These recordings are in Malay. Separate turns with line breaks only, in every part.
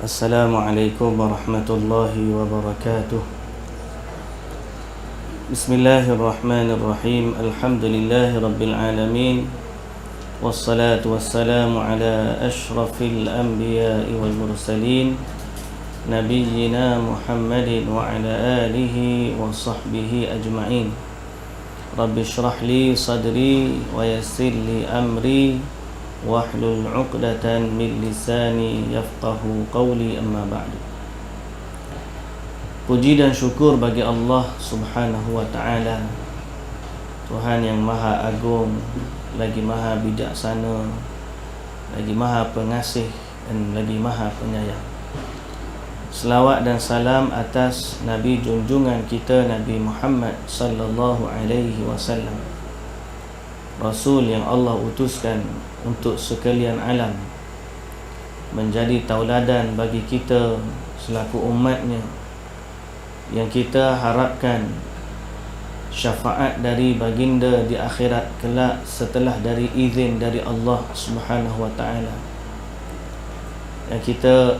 Assalamualaikum warahmatullahi wabarakatuh. Bismillahirrahmanirrahim. Alhamdulillahi rabbil alamin. Wassalatu wassalamu ala ashrafil anbiya'i wal mursalin, nabiyyina Muhammadin wa ala alihi wa sahbihi ajma'in. Rabbi shrah li sadri wa yassir li amri wahlul 'uqdatan min lisani yafqahu qawli, amma ba'du. Puji dan syukur bagi Allah Subhanahu wa ta'ala, Tuhan yang maha agung, lagi maha bijaksana, lagi maha pengasih, dan lagi maha penyayang. Selawat dan salam atas Nabi junjungan kita, Nabi Muhammad sallallahu alaihi wasallam, Rasul yang Allah utuskan untuk sekalian alam, menjadi tauladan bagi kita selaku umatnya, yang kita harapkan syafaat dari baginda di akhirat kelak setelah dari izin dari Allah Subhanahu wa ta'ala. Yang kita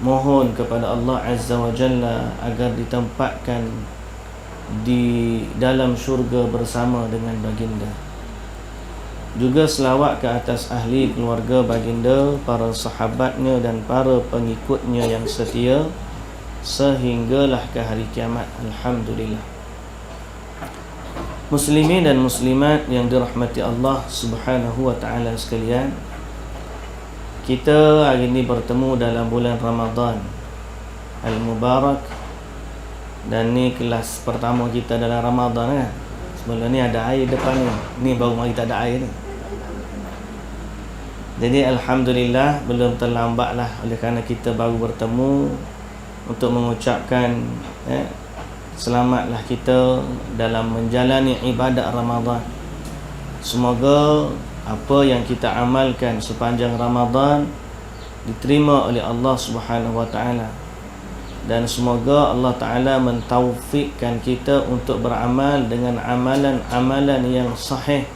mohon kepada Allah Azza wa Jalla agar ditempatkan di dalam syurga bersama dengan baginda. Juga selawat ke atas ahli keluarga baginda, para sahabatnya dan para pengikutnya yang setia sehinggalah ke hari kiamat. Alhamdulillah. Muslimin dan muslimat yang dirahmati Allah Subhanahu wa ta'ala sekalian, kita hari ini bertemu dalam bulan Ramadan Al-Mubarak, dan ni kelas pertama kita dalam Ramadan kan. Sebelum ni ada air depan ni baru mari tak ada air ni. Jadi Alhamdulillah, belum terlambat lah, oleh kerana kita baru bertemu untuk mengucapkan selamatlah kita dalam menjalani ibadat Ramadan. Semoga apa yang kita amalkan sepanjang Ramadan diterima oleh Allah Subhanahu wa ta'ala, dan semoga Allah Ta'ala mentaufikkan kita untuk beramal dengan amalan-amalan yang sahih,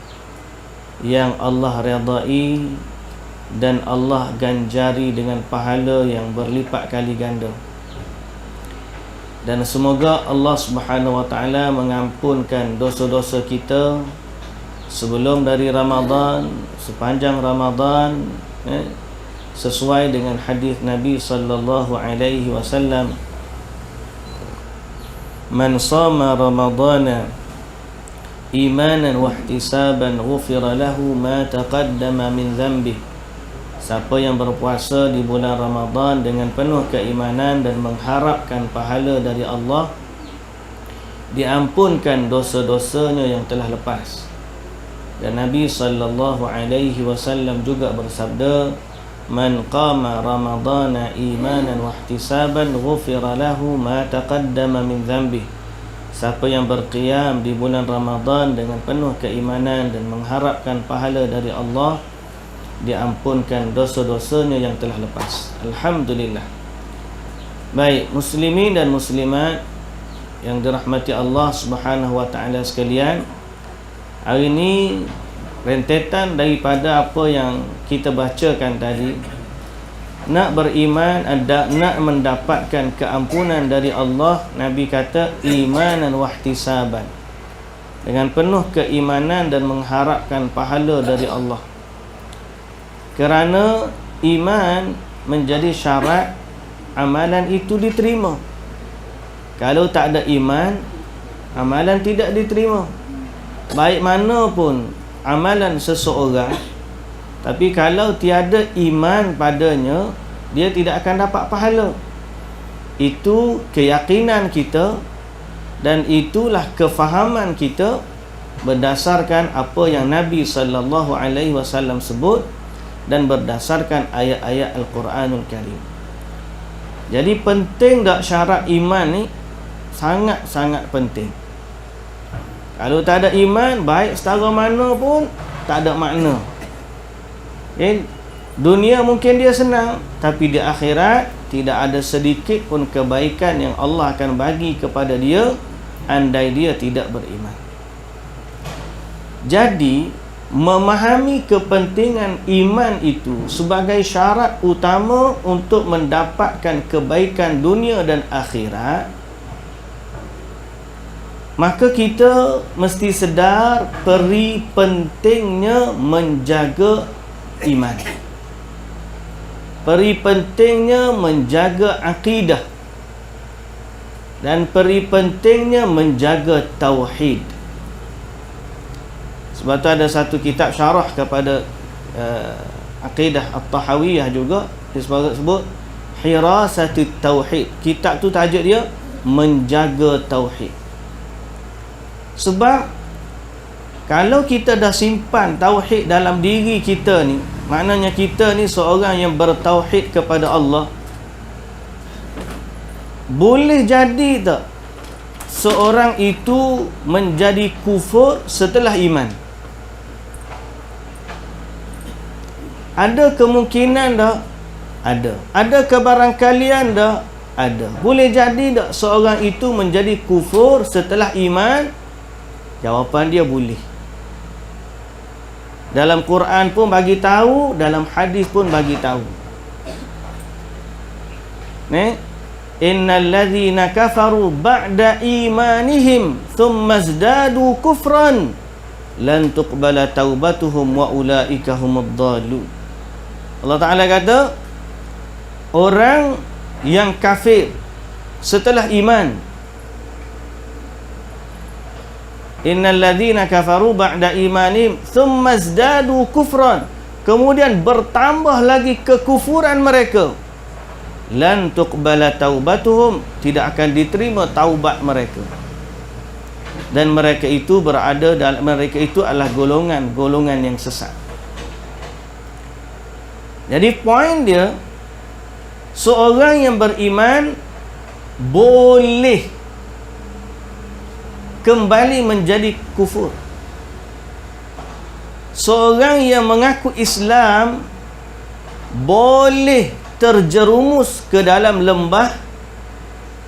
yang Allah redai dan Allah ganjari dengan pahala yang berlipat kali ganda. Dan semoga Allah Subhanahu wa ta'ala mengampunkan dosa-dosa kita sebelum dari Ramadan, sepanjang Ramadan, sesuai dengan hadis Nabi sallallahu alaihi wasallam, man shama ramadana imanan wa ihtisaban ghufira lahu ma taqaddama min dhanbihi. Siapa yang berpuasa di bulan Ramadan dengan penuh keimanan dan mengharapkan pahala dari Allah, diampunkan dosa-dosanya yang telah lepas. Dan Nabi sallallahu alaihi wasallam juga bersabda, man qama ramadana imanan wa ihtisaban ghufira lahu ma taqaddama min dhanbihi. Siapa yang berqiyam di bulan Ramadan dengan penuh keimanan dan mengharapkan pahala dari Allah, diampunkan dosa-dosanya yang telah lepas. Alhamdulillah. Baik, muslimin dan muslimat yang dirahmati Allah Subhanahu wa ta'ala sekalian, hari ini rentetan daripada apa yang kita bacakan tadi. Nak beriman, nak mendapatkan keampunan dari Allah, Nabi kata imanan wa ihtisaban, dengan penuh keimanan dan mengharapkan pahala dari Allah. Kerana iman menjadi syarat amalan itu diterima. Kalau tak ada iman, amalan tidak diterima. Baik mana pun amalan seseorang, tapi kalau tiada iman padanya, dia tidak akan dapat pahala. Itu keyakinan kita, dan itulah kefahaman kita berdasarkan apa yang Nabi sallallahu alaihi wasallam sebut dan berdasarkan ayat-ayat Al-Quranul Karim. Jadi penting tak syarat iman ni? Sangat-sangat penting. Kalau tak ada iman, baik setara mana pun tak ada makna. Dunia mungkin dia senang, tapi di akhirat tidak ada sedikit pun kebaikan yang Allah akan bagi kepada dia andai dia tidak beriman. Jadi memahami kepentingan iman itu sebagai syarat utama untuk mendapatkan kebaikan dunia dan akhirat, maka kita mesti sedar peri pentingnya menjaga iman, peri pentingnya menjaga akidah, dan peri pentingnya menjaga tauhid. Sebab tu ada satu kitab syarah kepada Aqidah At-Tahawiyah juga, disebut Hirasatut Tauhid. Kitab tu tajuk dia menjaga tauhid. Sebab kalau kita dah simpan tauhid dalam diri kita ni, maknanya kita ni seorang yang bertauhid kepada Allah. Boleh jadi tak seorang itu menjadi kufur setelah iman? Ada kemungkinan tak? Ada. Ada kebarangkalian tak? Ada. Boleh jadi tak seorang itu menjadi kufur setelah iman? Jawapan dia boleh. Dalam Quran pun bagi tahu, dalam hadis pun bagi tahu. Innal ladzina kafaru ba'da imanihim thumma zdadu kufran lan tuqbala taubatuhum wa ulaika humud dhalun. Allah Ta'ala kata, orang yang kafir setelah iman, innal ladzina kafaru ba'da imanihim thumma zdadu kufran, kemudian bertambah lagi kekufuran mereka, lan tuqbala taubatuhum, tidak akan diterima taubat mereka, dan mereka itu adalah golongan yang sesat. Jadi poin dia, seorang yang beriman boleh kembali menjadi kufur. Seorang yang mengaku Islam boleh terjerumus ke dalam lembah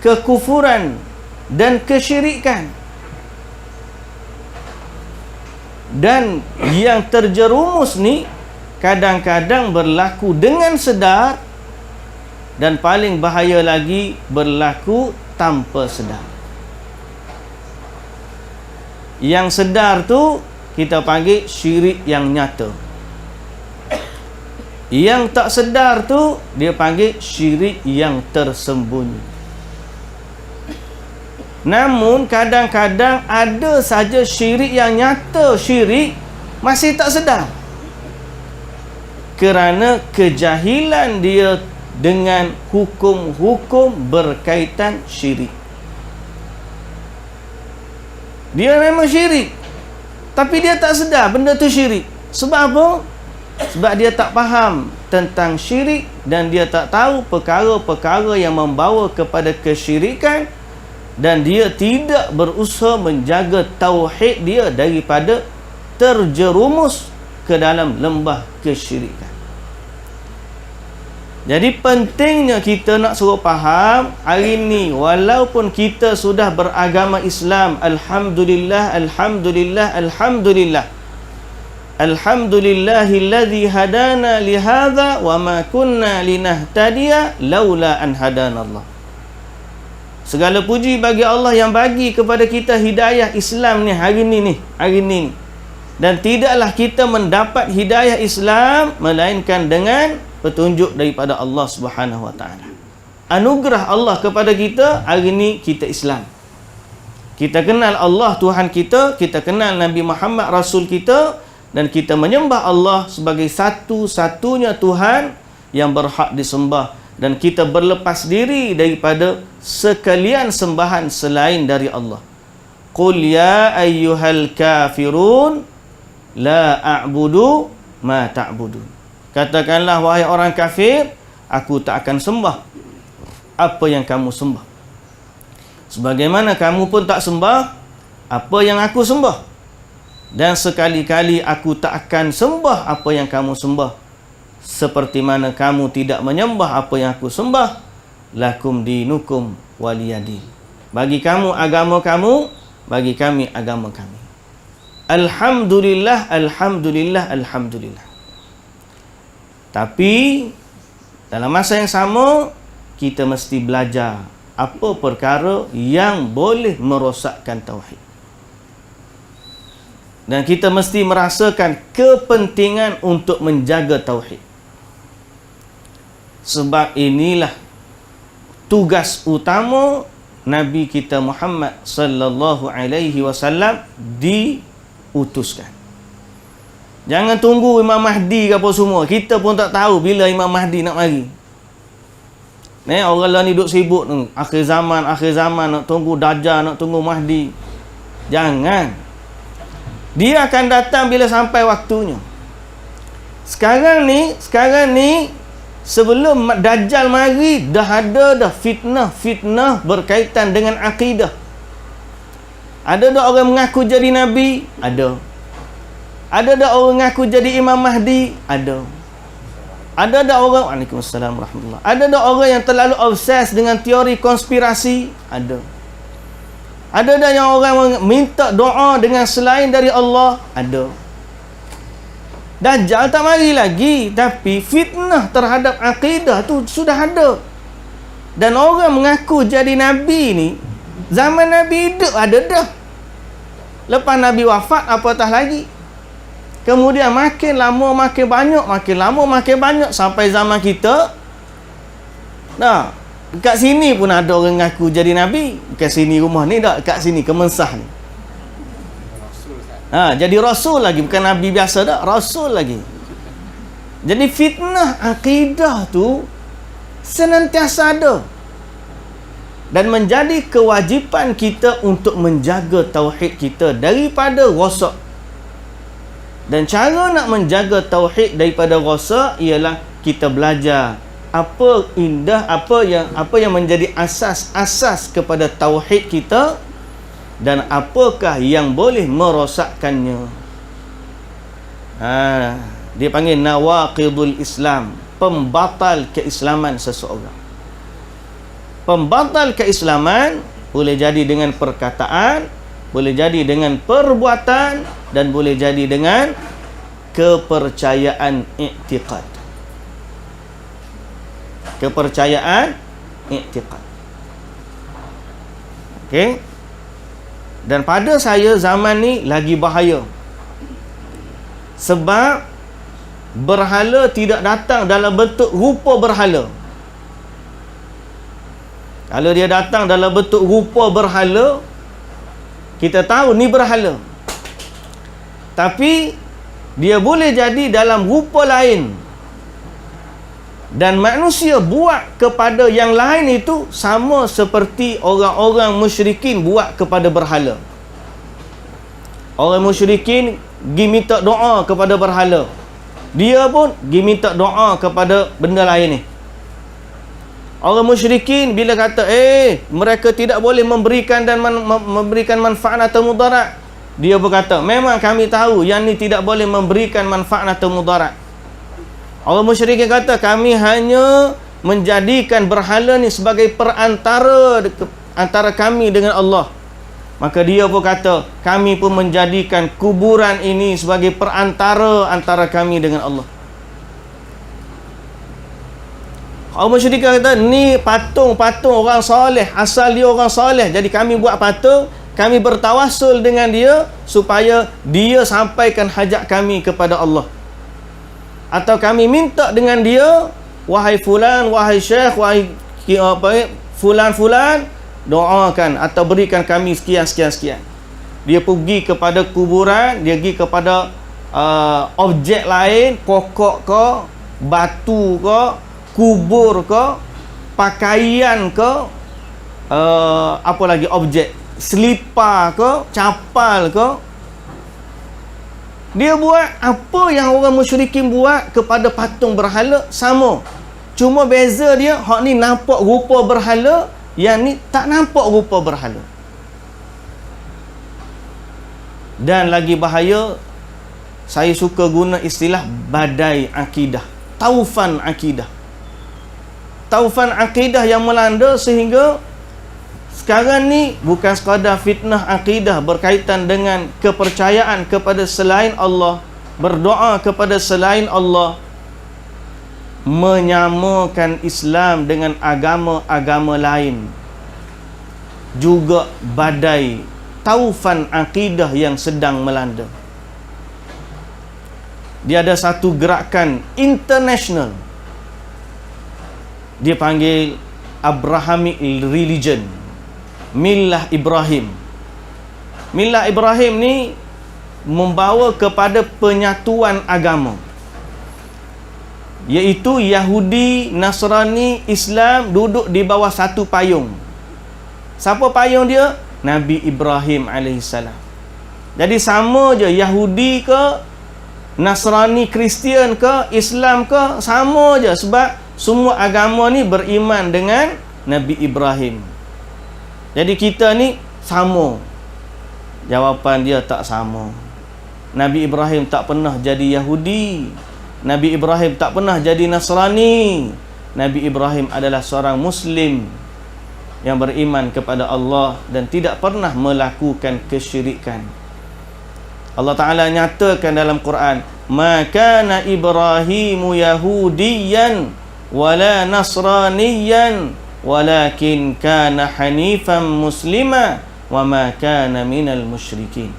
kekufuran dan kesyirikan. Dan yang terjerumus ni kadang-kadang berlaku dengan sedar, dan paling bahaya lagi berlaku tanpa sedar. Yang sedar tu kita panggil syirik yang nyata. Yang tak sedar tu dia panggil syirik yang tersembunyi. Namun kadang-kadang ada saja syirik yang nyata, syirik masih tak sedar, kerana kejahilan dia dengan hukum-hukum berkaitan syirik. Dia memang syirik, tapi dia tak sedar benda tu syirik. Sebab apa? Sebab dia tak faham tentang syirik, dan dia tak tahu perkara-perkara yang membawa kepada kesyirikan, dan dia tidak berusaha menjaga tauhid dia daripada terjerumus ke dalam lembah kesyirikan. Jadi pentingnya kita nak suruh faham hari ni, walaupun kita sudah beragama Islam, alhamdulillah, alhamdulillah, alhamdulillah, alhamdulillahilladzi hadana lihadza wa ma kunna linahtadiya laula an hadanallah. Segala puji bagi Allah yang bagi kepada kita hidayah Islam ni hari ni. Dan tidaklah kita mendapat hidayah Islam melainkan dengan petunjuk daripada Allah Subhanahu Wa Taala. Anugerah Allah kepada kita hari ni, kita Islam. Kita kenal Allah Tuhan kita, kita kenal Nabi Muhammad Rasul kita, dan kita menyembah Allah sebagai satu-satunya Tuhan yang berhak disembah, dan kita berlepas diri daripada sekalian sembahan selain dari Allah. Qul ya ayyuhal kafirun la a'budu ma ta'budun. Katakanlah wahai orang kafir, aku tak akan sembah apa yang kamu sembah, sebagaimana kamu pun tak sembah apa yang aku sembah, dan sekali-kali aku tak akan sembah apa yang kamu sembah, seperti mana kamu tidak menyembah apa yang aku sembah. Lakum dinukum waliyadin. Bagi kamu agama kamu, bagi kami agama kami. Alhamdulillah, alhamdulillah, alhamdulillah. Tapi dalam masa yang sama kita mesti belajar apa perkara yang boleh merosakkan tauhid. Dan kita mesti merasakan kepentingan untuk menjaga tauhid. Sebab inilah tugas utama Nabi kita Muhammad sallallahu alaihi wasallam diutuskan. Jangan tunggu Imam Mahdi ke apa semua. Kita pun tak tahu bila Imam Mahdi nak mari. Orang lah ni duk sibuk ni. Akhir zaman nak tunggu Dajjal, nak tunggu Mahdi. Jangan. Dia akan datang bila sampai waktunya. Sekarang ni sebelum Dajjal mari dah ada fitnah berkaitan dengan akidah. Ada dah orang mengaku jadi Nabi? Ada. Ada dah orang mengaku jadi Imam Mahdi? Ada. Ada dah orang, Waalaikumsalam warahmatullahi. Ada dah orang yang terlalu obses dengan teori konspirasi? Ada. Ada dah yang orang minta doa dengan selain dari Allah? Ada. Dajjal tak mari lagi, tapi fitnah terhadap akidah tu sudah ada. Dan orang mengaku jadi Nabi ni, zaman Nabi hidup ada dah. Lepas Nabi wafat, apatah lagi. Kemudian makin lama makin banyak sampai zaman kita. Nah, dekat sini pun ada orang ngaku jadi Nabi. Dekat sini rumah ni dah, dekat sini Kemensah ni. Jadi Rasul lagi, bukan Nabi biasa dah, Rasul lagi. Jadi fitnah akidah tu senantiasa ada. Dan menjadi kewajipan kita untuk menjaga tauhid kita daripada rosak. Dan cara nak menjaga tauhid daripada rosak ialah kita belajar apa yang menjadi asas kepada tauhid kita dan apakah yang boleh merosakkannya. Dia panggil nawaqidul Islam, pembatal keislaman seseorang. Pembatal keislaman boleh jadi dengan perkataan, boleh jadi dengan perbuatan, dan boleh jadi dengan kepercayaan i'tiqad. Kepercayaan i'tiqad. Okey. Dan pada saya zaman ni lagi bahaya. Sebab berhala tidak datang dalam bentuk rupa berhala. Kalau dia datang dalam bentuk rupa berhala, kita tahu ni berhala. Tapi dia boleh jadi dalam rupa lain. Dan manusia buat kepada yang lain itu sama seperti orang-orang musyrikin buat kepada berhala. Orang musyrikin pergi minta doa kepada berhala. Dia pun pergi minta doa kepada benda lain ni. Orang musyrikin bila kata mereka tidak boleh memberikan dan memberikan manfaat atau mudarat, dia berkata memang kami tahu yang ni tidak boleh memberikan manfaat atau mudarat. Orang musyrikin kata kami hanya menjadikan berhala ni sebagai perantara antara kami dengan Allah. Maka dia pun kata kami pun menjadikan kuburan ini sebagai perantara antara kami dengan Allah. Orang musyrik kata ni patung orang soleh, asal dia orang soleh, jadi kami buat patung, kami bertawassul dengan dia supaya dia sampaikan hajat kami kepada Allah. Atau kami minta dengan dia, wahai fulan, wahai syekh, wahai fulan, doakan atau berikan kami sekian. Dia pergi kepada kuburan, dia pergi kepada objek lain, pokok ke, batu ke, kubur ke, pakaian ke, apa lagi objek, selipar ke, capal ke. Dia buat apa yang orang musyrikin buat kepada patung berhala sama. Cuma beza dia, hak ni nampak rupa berhala, yang ni tak nampak rupa berhala. Dan lagi bahaya, saya suka guna istilah badai akidah, taufan akidah. Taufan akidah yang melanda sehingga Sekarang ni bukan sekadar fitnah akidah berkaitan dengan kepercayaan kepada selain Allah, berdoa kepada selain Allah, menyamakan Islam dengan agama-agama lain. Juga badai taufan akidah yang sedang melanda. Dia ada satu gerakan international, dia panggil Abrahamic Religion, Millah Ibrahim. Millah Ibrahim ni membawa kepada penyatuan agama, iaitu Yahudi, Nasrani, Islam duduk di bawah satu payung. Siapa payung dia? Nabi Ibrahim AS. Jadi sama je Yahudi ke, Nasrani, Kristian ke, Islam ke, sama je, sebab semua agama ni beriman dengan Nabi Ibrahim. Jadi kita ni sama. Jawapan dia tak sama. Nabi Ibrahim tak pernah jadi Yahudi. Nabi Ibrahim tak pernah jadi Nasrani. Nabi Ibrahim adalah seorang Muslim yang beriman kepada Allah dan tidak pernah melakukan kesyirikan. Allah Ta'ala nyatakan dalam Quran, "Ma kana Ibrahimu Yahudiyan wala Nasraniyan walakin kana hanifan muslima wa ma kana minal musyrikin."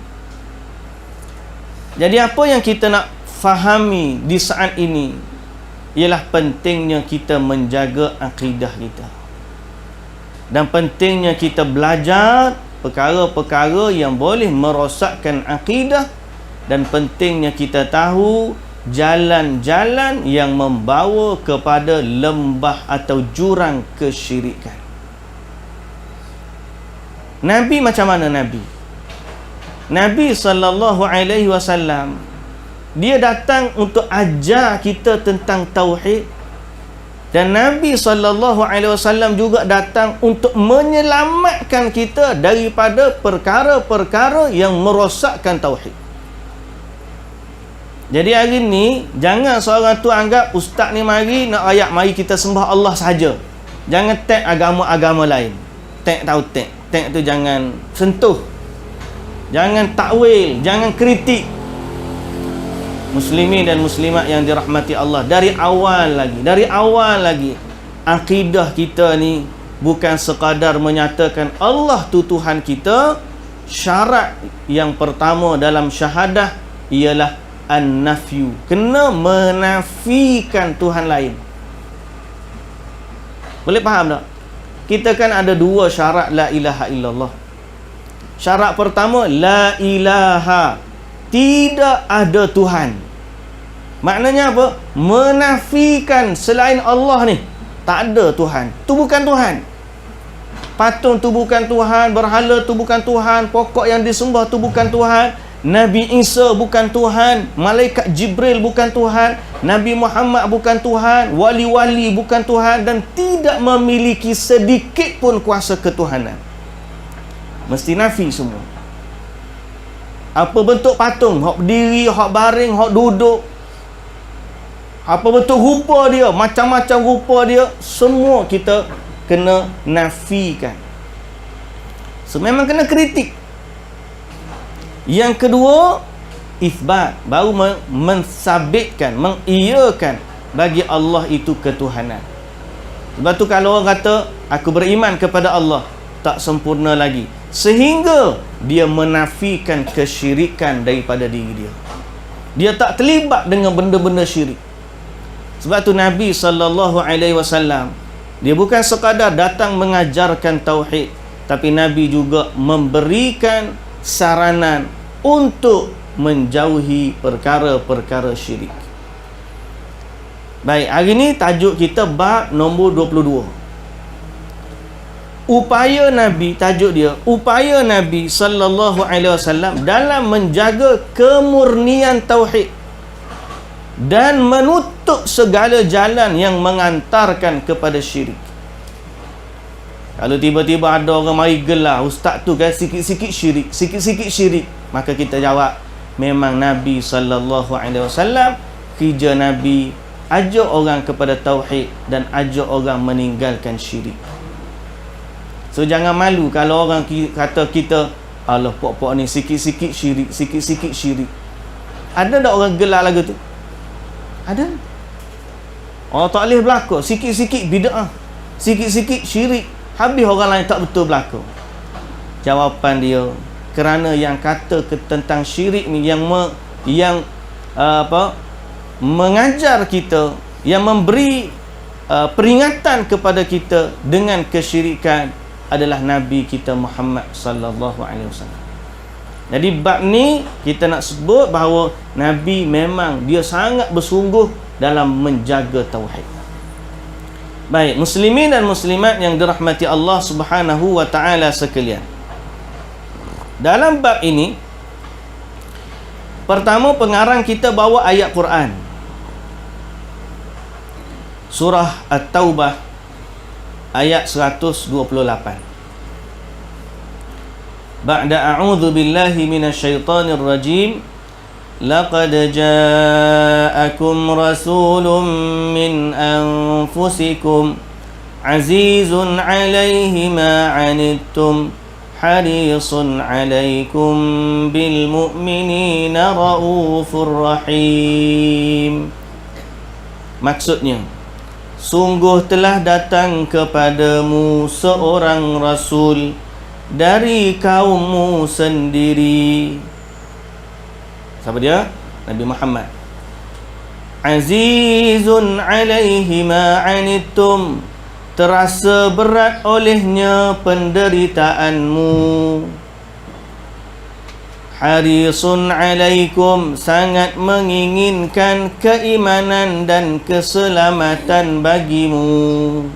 Jadi apa yang kita nak fahami di saat ini ialah pentingnya kita menjaga akidah kita, dan pentingnya kita belajar perkara-perkara yang boleh merosakkan akidah, dan pentingnya kita tahu jalan-jalan yang membawa kepada lembah atau jurang kesyirikan. Nabi macam mana Nabi? Nabi SAW, dia datang untuk ajar kita tentang tauhid, dan Nabi SAW juga datang untuk menyelamatkan kita daripada perkara-perkara yang merosakkan tauhid. Jadi hari ni jangan seorang tu anggap ustaz ni mari nak ayat mari kita sembah Allah saja. Jangan tag agama-agama lain. Tag tahu tag. Tag tu jangan sentuh. Jangan takwil, jangan kritik. Muslimin dan muslimat yang dirahmati Allah, dari awal lagi akidah kita ni bukan sekadar menyatakan Allah tu Tuhan kita. Syarat yang pertama dalam syahadah ialah an-nafyu, kena menafikan Tuhan lain. Boleh faham tak? Kita kan ada dua syarat la ilaha illallah. Syarat pertama, la ilaha, tidak ada Tuhan. Maknanya apa? Menafikan selain Allah ni, tak ada Tuhan. Tu bukan Tuhan. Patung tu bukan Tuhan, berhala tu bukan Tuhan, pokok yang disembah tu bukan Tuhan, Nabi Isa bukan Tuhan, malaikat Jibril bukan Tuhan, Nabi Muhammad bukan Tuhan, wali-wali bukan Tuhan, dan tidak memiliki sedikit pun kuasa ketuhanan. Mesti nafi semua. Apa bentuk patung, hak berdiri, hak baring, hak duduk, apa bentuk rupa dia, macam-macam rupa dia, semua kita kena nafikan. So memang kena kritik. Yang kedua, isbat, baru mensabitkan, mengiyakan bagi Allah itu ketuhanan. Sebab tu kalau orang kata aku beriman kepada Allah, tak sempurna lagi, sehingga dia menafikan kesyirikan daripada diri dia. Dia tak terlibat dengan benda-benda syirik. Sebab tu Nabi SAW, dia bukan sekadar datang mengajarkan tauhid, tapi Nabi juga memberikan saranan untuk menjauhi perkara-perkara syirik. Baik, hari ni tajuk kita bab nombor 22. Upaya Nabi, tajuk dia, upaya Nabi SAW dalam menjaga kemurnian tauhid dan menutup segala jalan yang mengantarkan kepada syirik. Kalau tiba-tiba ada orang mari gelar, ustaz tu kan sikit-sikit syirik, sikit-sikit syirik, maka kita jawab, memang Nabi SAW, kerja Nabi ajak orang kepada tauhid dan ajak orang meninggalkan syirik. So jangan malu kalau orang kata kita, Allah pok-pok ni sikit-sikit syirik, sikit-sikit syirik. Ada tak orang gelar lagu tu? Ada. Orang tak boleh berlaku, sikit-sikit bid'ah, sikit-sikit syirik. Habis orang lain tak betul berlaku. Jawapan dia, kerana yang kata tentang syirik ni, yang mengajar kita, yang memberi peringatan kepada kita dengan kesyirikan adalah Nabi kita Muhammad sallallahu alaihi wasallam. Jadi bab ni kita nak sebut bahawa Nabi memang dia sangat bersungguh dalam menjaga tauhid. Baik, muslimin dan muslimat yang dirahmati Allah Subhanahu wa taala sekalian. Dalam bab ini, pertama pengarang kita bawa ayat Quran. Surah At-Taubah ayat 128. Ba'da a'udzu billahi minasyaitonir rajim. Laqad ja'akum rasulun min anfusikum azizun 'alaihi ma 'anittum harisun 'alaikum bil mu'minina raufur rahim. Maksudnya, sungguh telah datang kepadamu seorang rasul dari kaummu sendiri. Siapa dia? Nabi Muhammad. Azizun 'alaihi ma 'anittum, terasa berat olehnya penderitaanmu. Harisun 'alaikum, sangat menginginkan keimanan dan keselamatan bagimu.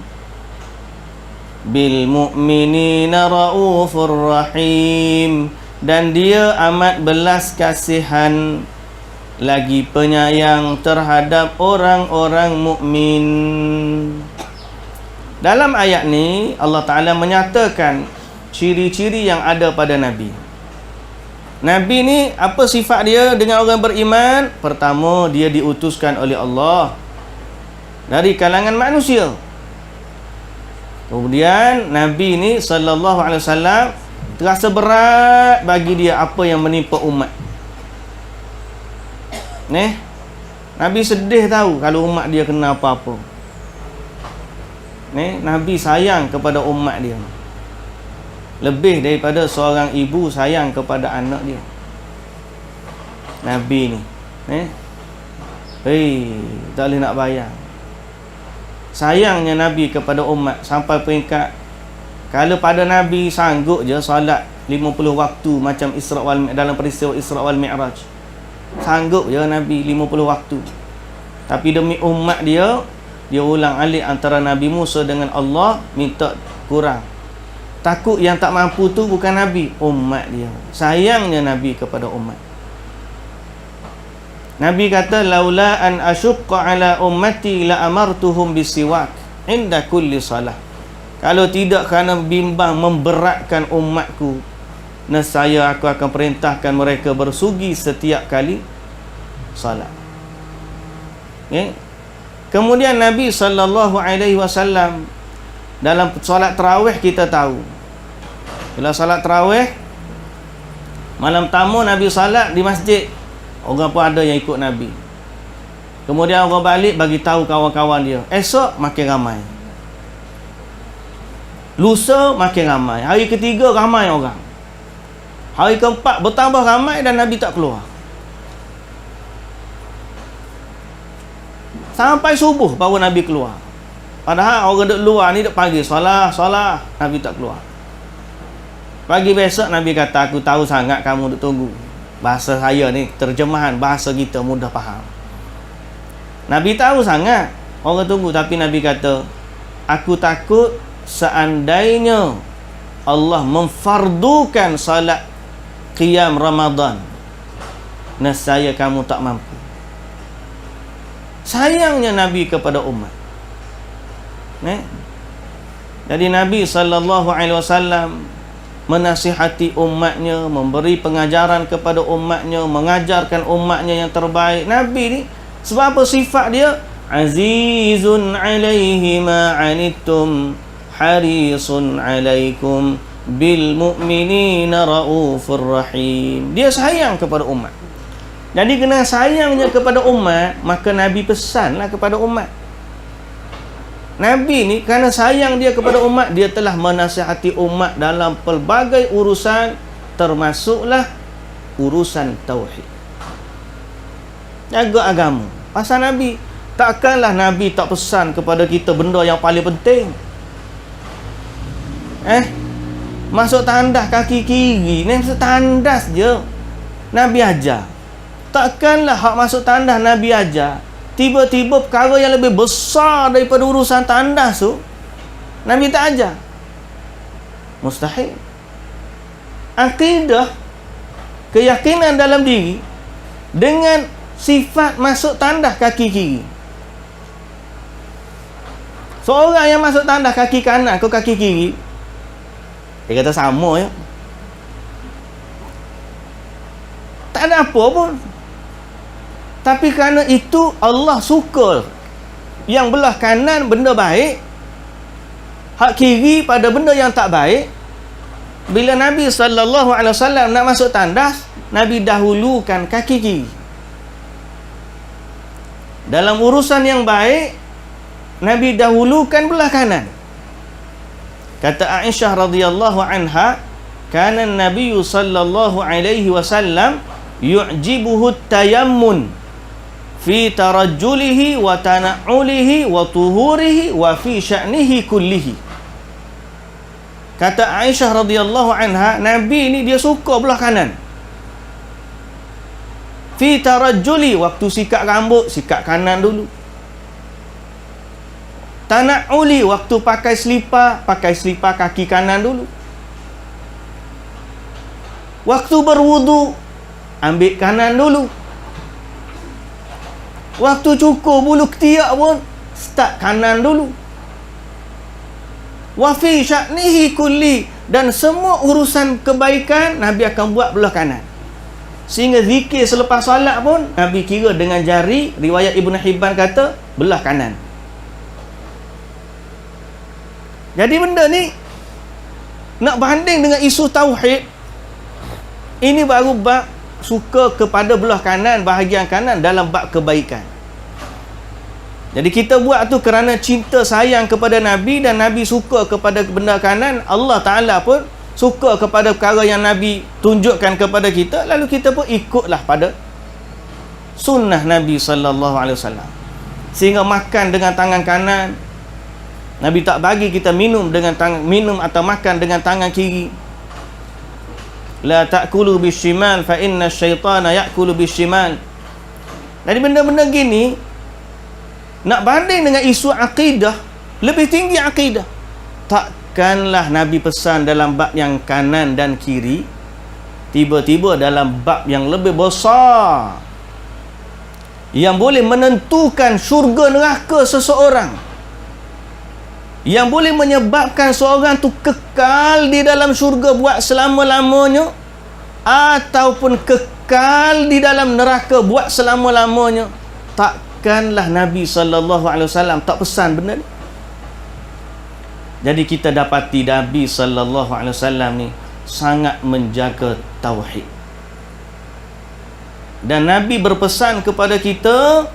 Bil mu'minina raufur rahim, dan dia amat belas kasihan lagi penyayang terhadap orang-orang mukmin. Dalam ayat ni Allah Ta'ala menyatakan ciri-ciri yang ada pada Nabi. Nabi ni apa sifat dia dengan orang beriman? Pertama, dia diutuskan oleh Allah dari kalangan manusia. Kemudian Nabi ni sallallahu alaihi wasallam terasa berat bagi dia apa yang menimpa umat. Nabi sedih tahu kalau umat dia kena apa-apa. Nabi sayang kepada umat dia lebih daripada seorang ibu sayang kepada anak dia. Nabi ni tak boleh nak bayang sayangnya Nabi kepada umat sampai peringkat kalau pada Nabi sanggup je solat 50 waktu macam Isra wal dalam peristiwa Isra wal Mi'raj. Sanggup je Nabi 50 waktu. Tapi demi umat dia ulang alik antara Nabi Musa dengan Allah, minta kurang. Takut yang tak mampu tu bukan Nabi, umat dia. Sayangnya Nabi kepada umat. Nabi kata, laula an asyqa ala ummati la amartuhum bisiwak inda kulli salah. Kalau tidak kerana bimbang memberatkan umatku, nescaya aku akan perintahkan mereka bersugi setiap kali salat. Kemudian Nabi sallallahu alaihi wasallam dalam solat tarawih kita tahu. Bila solat tarawih malam tamu Nabi salat di masjid, orang pun ada yang ikut Nabi. Kemudian orang balik bagi tahu kawan-kawan dia. Esok makin ramai. Lusa makin ramai. Hari ketiga ramai orang. Hari keempat bertambah ramai dan Nabi tak keluar. Sampai subuh baru Nabi keluar. Padahal orang duduk luar ni duduk panggil solah, Nabi tak keluar. Pagi besok Nabi kata, aku tahu sangat kamu duduk tunggu. Bahasa saya ni terjemahan bahasa kita mudah faham. Nabi tahu sangat orang tunggu, tapi Nabi kata, aku takut seandainya Allah memfardukan salat qiyam Ramadan, nescaya kamu tak mampu. Sayangnya Nabi kepada umat. Jadi Nabi sallallahu alaihi wasallam menasihati umatnya, memberi pengajaran kepada umatnya, mengajarkan umatnya yang terbaik. Nabi ni sebab apa sifat dia? Azizun alaihi ma anittum harisun 'alaikum bil mu'minina raufur rahim. Dia sayang kepada umat. Jadi kena sayangnya kepada umat, maka Nabi pesanlah kepada umat. Nabi ni kerana sayang dia kepada umat, dia telah menasihati umat dalam pelbagai urusan, termasuklah urusan tauhid. Jaga agama. Pasal Nabi, takkanlah Nabi tak pesan kepada kita benda yang paling penting. Masuk tandas kaki kiri ni masuk tandas je. Nabi ajar. Takkanlah hak masuk tandas Nabi ajar, tiba-tiba perkara yang lebih besar daripada urusan tandas tu Nabi tak ajar. Mustahil. Akidah, keyakinan dalam diri dengan sifat masuk tandas kaki kiri. Seorang yang masuk tandas kaki kanan ke kaki kiri, dia kata sama ya, tak ada apa pun. Tapi kerana itu Allah suka yang belah kanan benda baik, hak kiri pada benda yang tak baik. Bila Nabi SAW nak masuk tandas, Nabi dahulukan kaki kiri. Dalam urusan yang baik, Nabi dahulukan belah kanan. Kata Aisyah radhiyallahu anha, kana Nabi sallallahu alaihi wasallam yu'jibuhu tayammun fi tarajjulihi wa tana'ulihi wa tuhurihi wa fi sya'nihi kullihi. Kata Aisyah radhiyallahu anha, Nabi ni dia suka belah kanan. Fi tarajjuli, waktu sikat rambut, sikat kanan dulu. Tana'uli, waktu pakai selipar kaki kanan dulu. Waktu berwudu, ambil kanan dulu. Waktu cukur bulu ketiak pun start kanan dulu. Wa fi sya'nihi kulli, dan semua urusan kebaikan Nabi akan buat belah kanan. Sehingga zikir selepas solat pun Nabi kira dengan jari. Riwayat Ibn Hibban kata belah kanan. Jadi benda ni nak banding dengan isu tauhid, ini baru bab suka kepada belah kanan, bahagian kanan dalam bab kebaikan. Jadi kita buat tu kerana cinta sayang kepada Nabi, dan Nabi suka kepada benda kanan. Allah Ta'ala pun suka kepada perkara yang Nabi tunjukkan kepada kita, lalu kita pun ikutlah pada sunnah Nabi SAW. Sehingga makan dengan tangan kanan, Nabi tak bagi kita minum atau makan dengan tangan kiri. La ta'kulu bishimal fa inna syaitana ya'kulu bishimal. Jadi benda-benda gini nak banding dengan isu akidah, lebih tinggi akidah. Takkanlah Nabi pesan dalam bab yang kanan dan kiri, tiba-tiba dalam bab yang lebih besar yang boleh menentukan syurga neraka seseorang, yang boleh menyebabkan seorang tu kekal di dalam syurga buat selama-lamanya, ataupun kekal di dalam neraka buat selama-lamanya. Takkanlah Nabi SAW tak pesan benda ni. Jadi kita dapati Nabi SAW ni sangat menjaga tauhid. Dan Nabi berpesan kepada kita,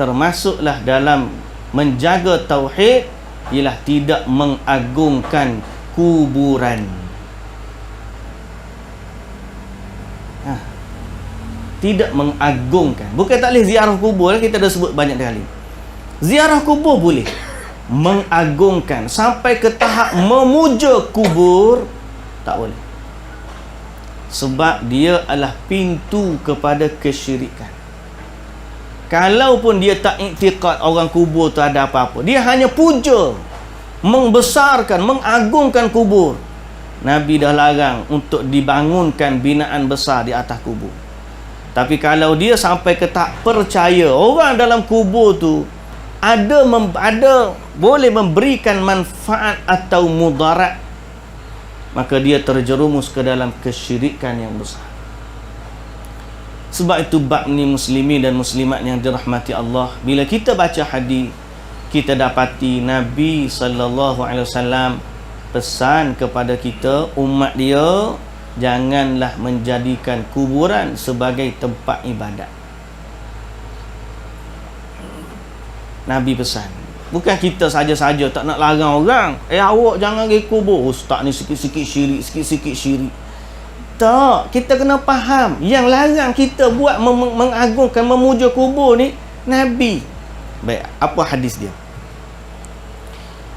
termasuklah dalam menjaga tauhid ialah tidak mengagungkan kuburan. Tidak mengagungkan. Bukan tak boleh ziarah kubur, kita dah sebut banyak kali. Ziarah kubur boleh. Mengagungkan sampai ke tahap memuja kubur tak boleh. Sebab dia adalah pintu kepada kesyirikan. Kalaupun dia tak iktiqad orang kubur tu ada apa-apa, dia hanya puja, membesarkan, mengagungkan kubur, Nabi dah larang untuk dibangunkan binaan besar di atas kubur. Tapi kalau dia sampai ke tak percaya orang dalam kubur tu ada boleh memberikan manfaat atau mudarat, maka dia terjerumus ke dalam kesyirikan yang besar. Sebab itu bab ni muslimin dan muslimat yang dirahmati Allah, bila kita baca hadis, kita dapati Nabi sallallahu alaihi wasallam pesan kepada kita umat dia, janganlah menjadikan kuburan sebagai tempat ibadat. Nabi pesan. Bukan kita saja-saja tak nak larang orang. Awak jangan pergi kubur. Ustaz ni sikit-sikit syirik, sikit-sikit syirik. Tak, kita kena faham. Yang larang kita buat mengagungkan, memuja kubur ni Nabi. Baik, apa hadis dia?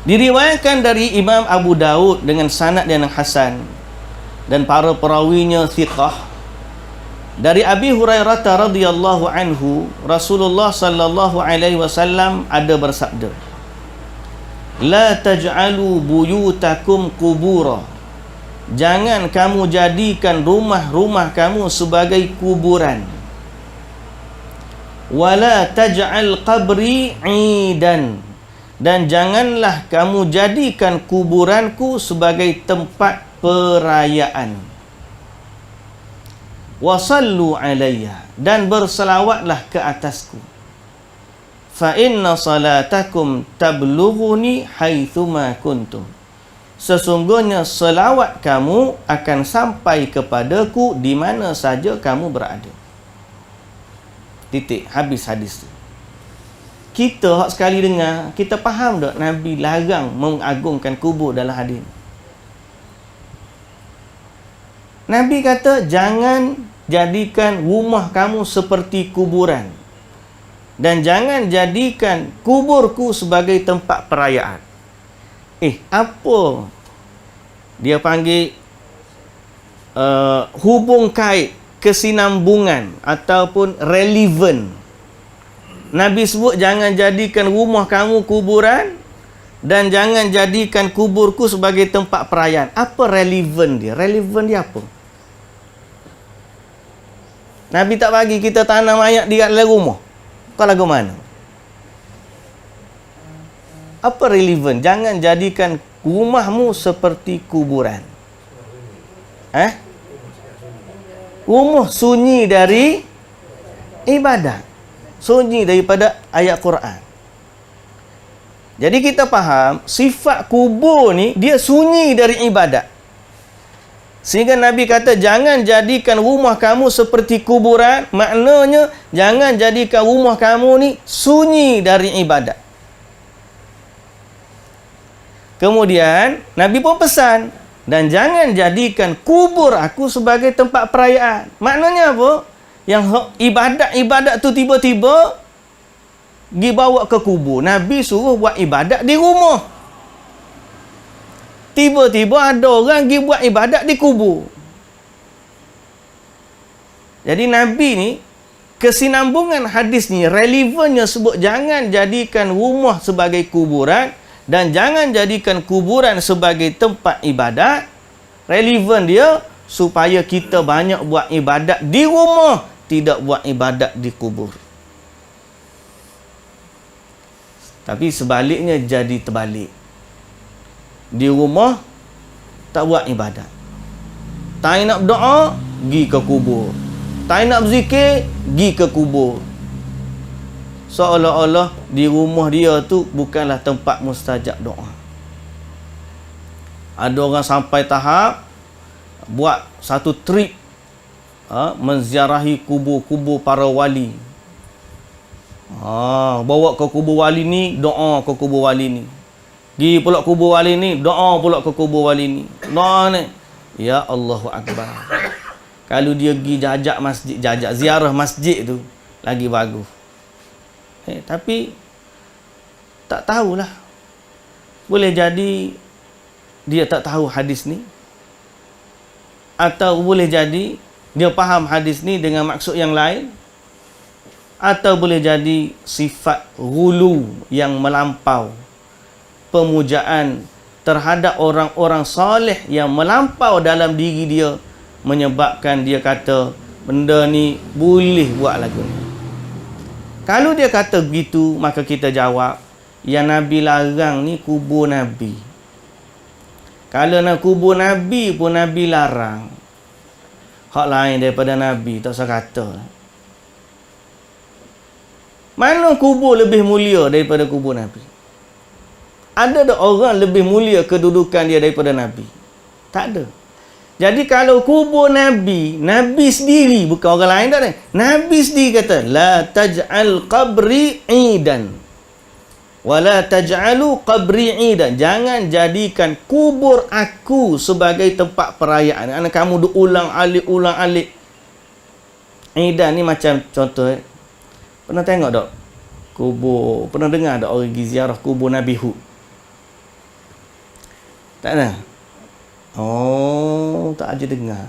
Diriwayatkan dari Imam Abu Daud dengan sanad yang hasan dan para perawinya thiqah. Dari Abi Hurairah radhiyallahu anhu, Rasulullah sallallahu alaihi wasallam ada bersabda, "La taj'alu buyutakum qubura." Jangan kamu jadikan rumah-rumah kamu sebagai kuburan. "Wala taj'al qabri 'idan." Dan janganlah kamu jadikan kuburanku sebagai tempat perayaan. "Wasallu alayya." Dan berselawatlah ke atasku. "Fa inna salatakum tablughuni haitsuma kuntum." Sesungguhnya selawat kamu akan sampai kepadaku di mana saja kamu berada. Titik, habis hadis tu. Kita hak sekali dengar, kita faham tak Nabi larang mengagungkan kubur dalam hadis. Nabi kata jangan jadikan rumah kamu seperti kuburan, dan jangan jadikan kuburku sebagai tempat perayaan. Apa dia panggil hubung kait, kesinambungan ataupun relevan? Nabi sebut jangan jadikan rumah kamu kuburan dan jangan jadikan kuburku sebagai tempat perayaan. Apa relevan dia? Relevan dia apa? Nabi tak bagi kita tanam mayat di dalam rumah. Kau lagu mana? Apa relevan? Jangan jadikan rumahmu seperti kuburan. Rumah sunyi dari ibadat. Sunyi daripada ayat Quran. Jadi kita faham sifat kubur ni dia sunyi dari ibadat. Sehingga Nabi kata jangan jadikan rumah kamu seperti kuburan. Maknanya jangan jadikan rumah kamu ni sunyi dari ibadat. Kemudian Nabi pun pesan, dan jangan jadikan kubur aku sebagai tempat perayaan. Maknanya apa? Yang ibadat tu tiba-tiba dibawa ke kubur. Nabi suruh buat ibadat di rumah. Tiba-tiba ada orang pergi buat ibadat di kubur. Jadi Nabi ni, kesinambungan hadis ni, relevannya sebut jangan jadikan rumah sebagai kuburan dan jangan jadikan kuburan sebagai tempat ibadat. Relevan dia supaya kita banyak buat ibadat di rumah, tidak buat ibadat di kubur. Tapi sebaliknya jadi terbalik. Di rumah tak buat ibadat. Tak nak berdoa, pergi ke kubur. Tak nak berzikir, pergi ke kubur. Seolah-olah di rumah dia tu bukanlah tempat mustajab doa. Ada orang sampai tahap buat satu trip menziarahi kubur-kubur para wali. Bawa ke kubur wali ni, doa ke kubur wali ni. Pergi pula kubur wali ni, doa pula ke kubur wali ni. Doa ni, ya Allahu Akbar. Kalau dia pergi jajak ziarah masjid tu, lagi bagus. Tapi tak tahulah. Boleh jadi dia tak tahu hadis ni, atau boleh jadi dia faham hadis ni dengan maksud yang lain, atau boleh jadi sifat ghulu yang melampau, pemujaan terhadap orang-orang soleh yang melampau dalam diri dia, menyebabkan dia kata benda ni boleh buat lagu ni. Kalau dia kata begitu, maka kita jawab, yang Nabi larang ni kubur Nabi. Kalau nak kubur Nabi pun Nabi larang. Hak lain daripada Nabi tak usah kata. Mana kubur lebih mulia daripada kubur Nabi? ada tak orang lebih mulia kedudukan dia daripada Nabi? Tak ada. Jadi kalau kubur Nabi, Nabi sendiri, bukan orang lain tak ada. Nabi sendiri kata, la taj'al qabri idan. Wa la taj'alu qabri idan. Jangan jadikan kubur aku sebagai tempat perayaan. Anak kamu ulang alik. Idan ni macam contoh, pernah tengok tak? Kubur, pernah dengar tak orang pergi ziarah kubur Nabi Hud? Tak ada? Oh, tak aja dengar.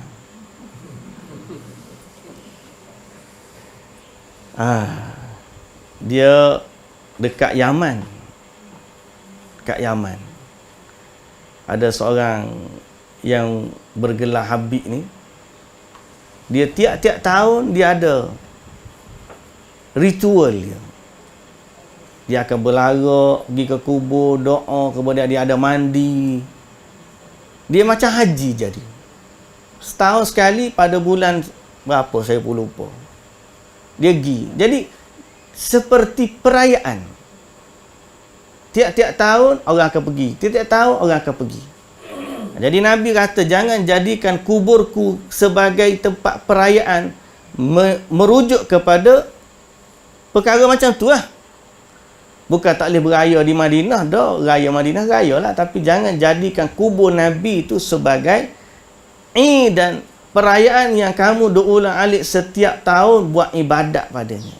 Dia dekat Yaman. Ada seorang yang bergelar Habib ni. Dia tiap-tiap tahun dia ada ritual dia. Dia akan berlarak, pergi ke kubur, doa, kemudian dia ada mandi. Dia macam haji jadi. Setahun sekali pada bulan berapa saya pun lupa. Dia pergi. Jadi seperti perayaan. Tiap-tiap tahun orang akan pergi. Tiap-tiap tahun orang akan pergi. Jadi Nabi kata jangan jadikan kuburku sebagai tempat perayaan, merujuk kepada perkara macam tu lah. Bukan tak boleh beraya di Madinah dah, raya Madinah raya lah, tapi jangan jadikan kubur Nabi itu sebagai dan perayaan yang kamu ulang-alik setiap tahun buat ibadat padanya.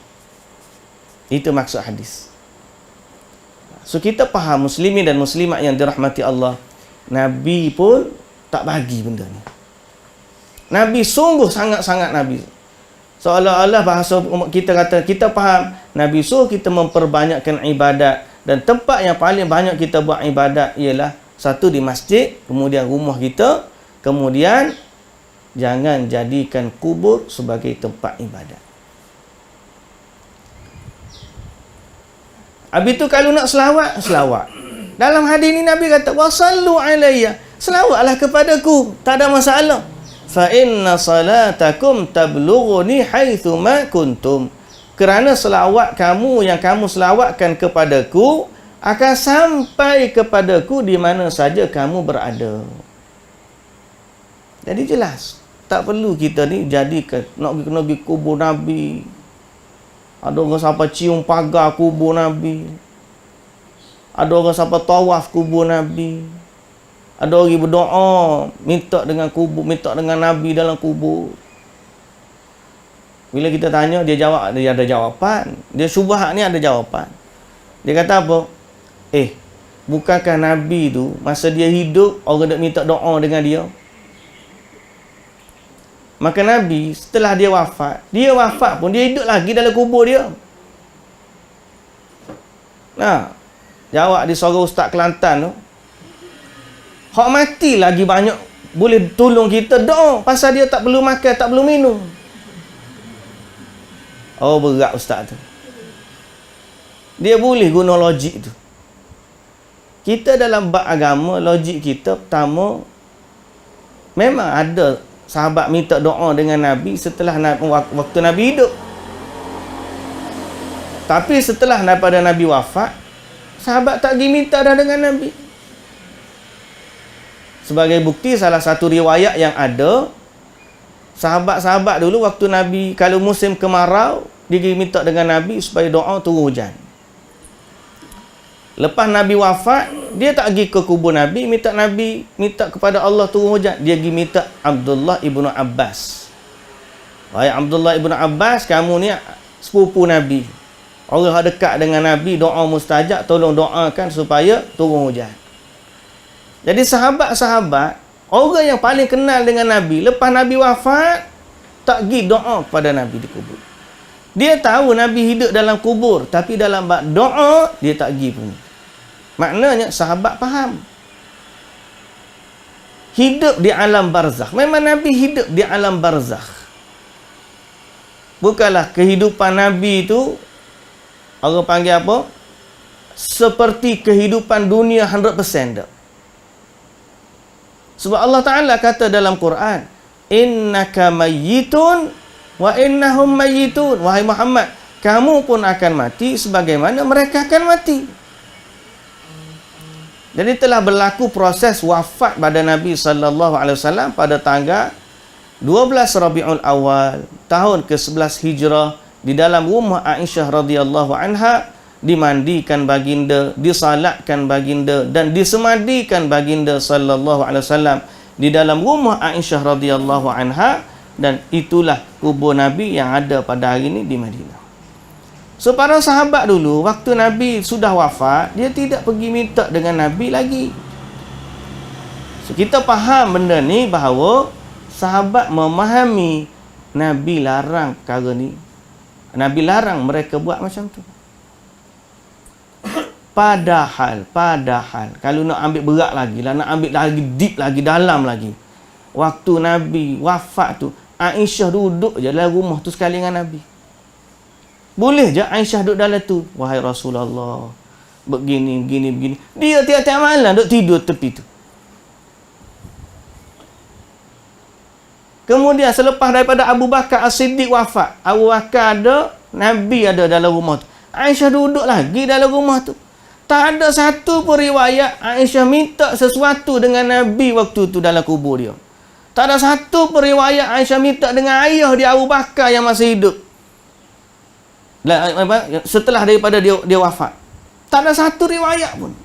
Itu maksud hadis. So kita faham muslimin dan muslimat yang dirahmati Allah, Nabi pun tak bagi benda ni. Nabi sungguh sangat-sangat Nabi. Seolah-olah bahasa kita kata, kita faham Nabi suruh kita memperbanyakkan ibadat, dan tempat yang paling banyak kita buat ibadat ialah satu di masjid, kemudian rumah kita, kemudian jangan jadikan kubur sebagai tempat ibadat. Habis tu kalau nak selawat. Dalam hadis ni Nabi kata, wasallu alayya, selawatlah kepadaku, tak ada masalah. Fa inna salatakum tablughuni haitsu ma kuntum. Kerana selawat kamu yang kamu selawatkan kepadaku akan sampai kepadaku di mana saja kamu berada. Jadi jelas, tak perlu kita ni jadikan nak pergi kubur Nabi. Ada orang sampai cium pagar kubur Nabi. Ada orang sampai tawaf kubur Nabi. Ada orang berdoa, minta dengan kubur, minta dengan Nabi dalam kubur. Bila kita tanya, dia jawab, dia ada jawapan. Dia syubhat ni ada jawapan. Dia kata apa? Bukankah Nabi tu, masa dia hidup, orang nak minta doa dengan dia? Maka Nabi, setelah dia wafat pun, dia hidup lagi dalam kubur dia. Nah, jawab di seorang ustaz Kelantan tu, hak mati lagi banyak boleh tolong kita doa, pasal dia tak perlu makan, tak perlu minum. Oh, berat ustaz tu. Dia boleh guna logik tu. Kita dalam bab agama, logik kita pertama, memang ada sahabat minta doa dengan Nabi setelah waktu Nabi hidup. Tapi setelah daripada Nabi wafat, sahabat tak pergi minta dah dengan Nabi. Sebagai bukti, salah satu riwayat yang ada, sahabat-sahabat dulu waktu Nabi, kalau musim kemarau, dia pergi minta dengan Nabi supaya doa turun hujan. Lepas Nabi wafat, dia tak pergi ke kubur Nabi, minta kepada Allah turun hujan. Dia pergi minta Abdullah ibnu Abbas. Wahai Abdullah ibnu Abbas, kamu ni sepupu Nabi. Orang yang dekat dengan Nabi, doa mustajab, tolong doakan supaya turun hujan. Jadi sahabat-sahabat, orang yang paling kenal dengan Nabi, lepas Nabi wafat, tak pergi doa kepada Nabi di kubur. Dia tahu Nabi hidup dalam kubur, tapi dalam bab doa, dia tak pergi pun. Maknanya sahabat faham. Hidup di alam barzakh. Memang Nabi hidup di alam barzakh. Bukanlah kehidupan Nabi itu, orang panggil apa? Seperti kehidupan dunia 100% tak. Sebab Allah Ta'ala kata dalam Quran, innaka mayyitun wa innahum mayyitun. Wahai Muhammad, kamu pun akan mati sebagaimana mereka akan mati. Jadi telah berlaku proses wafat pada Nabi sallallahu alaihi wasallam pada tanggal 12 Rabiul Awal tahun ke-11 Hijrah di dalam rumah Aisyah radhiyallahu anha, dimandikan baginda, disalatkan baginda dan disemadikan baginda sallallahu alaihi wasallam di dalam rumah Aisyah radhiyallahu anha, dan itulah kubur Nabi yang ada pada hari ini di Madinah. So para sahabat dulu waktu Nabi sudah wafat, dia tidak pergi minta dengan Nabi lagi. So kita faham benda ni bahawa sahabat memahami Nabi larang perkara ni. Nabi larang mereka buat macam tu. Padahal kalau nak ambil berat lagi lah, nak ambil lagi deep lagi, dalam lagi, waktu Nabi wafat tu, Aisyah duduk je dalam rumah tu sekali dengan Nabi. Boleh je Aisyah duduk dalam tu, wahai Rasulullah, begini. Dia tiap-tiap malam duduk tidur tepi tu. Kemudian selepas daripada Abu Bakar As-Siddiq wafat, Abu Bakar ada, Nabi ada dalam rumah tu, Aisyah duduk lagi dalam rumah tu. Tak ada satu pun riwayat Aisyah minta sesuatu dengan Nabi waktu tu dalam kubur dia. Tak ada satu pun riwayat Aisyah minta dengan ayah dia Abu Bakar yang masih hidup setelah daripada dia wafat. Tak ada satu riwayat pun.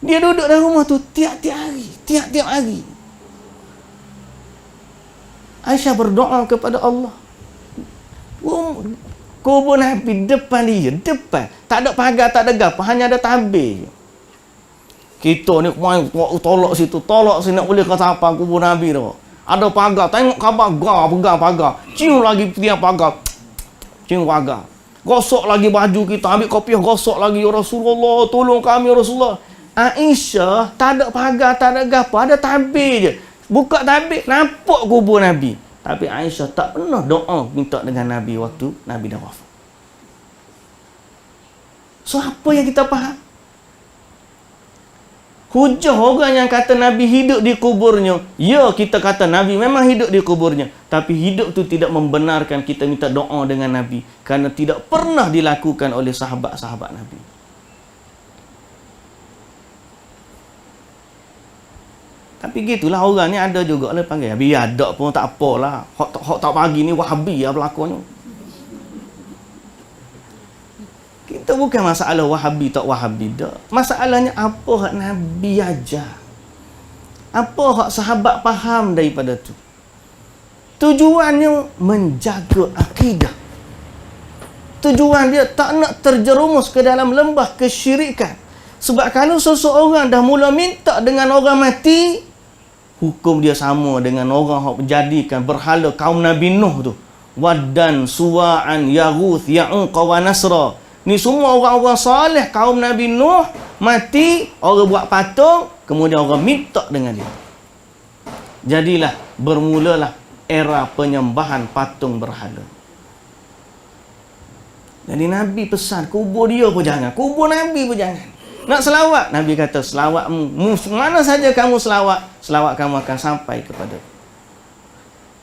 Dia duduk dalam rumah tu tiap-tiap hari. Aisyah berdoa kepada Allah. Kubur Nabi depan dia, depan. Tak ada pagar, tak ada gapa, hanya ada tabir je. Kita ni main tolak situ, tolak sini, nak boleh kata apa kubur Nabi tu. Ada pagar, tengok khabar, pegang pagar. Cium lagi tiap pagar. Cium pagar. Gosok lagi baju kita, ambil kopiah gosok lagi, ya Rasulullah, tolong kami ya Rasulullah. Aisyah tak ada pagar, tak ada gapa, ada tabir je. Buka tabir, nampak kubur Nabi. Tapi Aisyah tak pernah doa minta dengan Nabi waktu Nabi dah wafat. So apa yang kita faham? Hujah orang yang kata Nabi hidup di kuburnya, ya kita kata Nabi memang hidup di kuburnya, tapi hidup tu tidak membenarkan kita minta doa dengan Nabi, kerana tidak pernah dilakukan oleh sahabat-sahabat Nabi. Tapi gitulah orang ni, ada juga lah panggil, biar ada pun tak apalah. Hak tak pagi ni Wahabi lah berlakunya. Kita bukan masalah Wahabi tak Wahabi dah. Masalahnya apa hak Nabi ajar. Apa hak sahabat faham daripada tu. Tujuannya menjaga akidah. Tujuan dia tak nak terjerumus ke dalam lembah kesyirikan. Sebab kalau seseorang dah mula minta dengan orang mati, hukum dia sama dengan orang yang menjadikan berhala kaum Nabi Nuh tu. Waddan, Suwa'an, Yaghuth, Ya'uq wa Nasra. Ni semua orang-orang soleh kaum Nabi Nuh mati, orang buat patung, kemudian orang minta dengan dia. Jadilah bermulalah era penyembahan patung berhala. Jadi Nabi pesan, kubur dia pun jangan, kubur Nabi pun jangan. Nak selawat, Nabi kata selawatmu, mana saja kamu selawat, selawat kamu akan sampai kepada.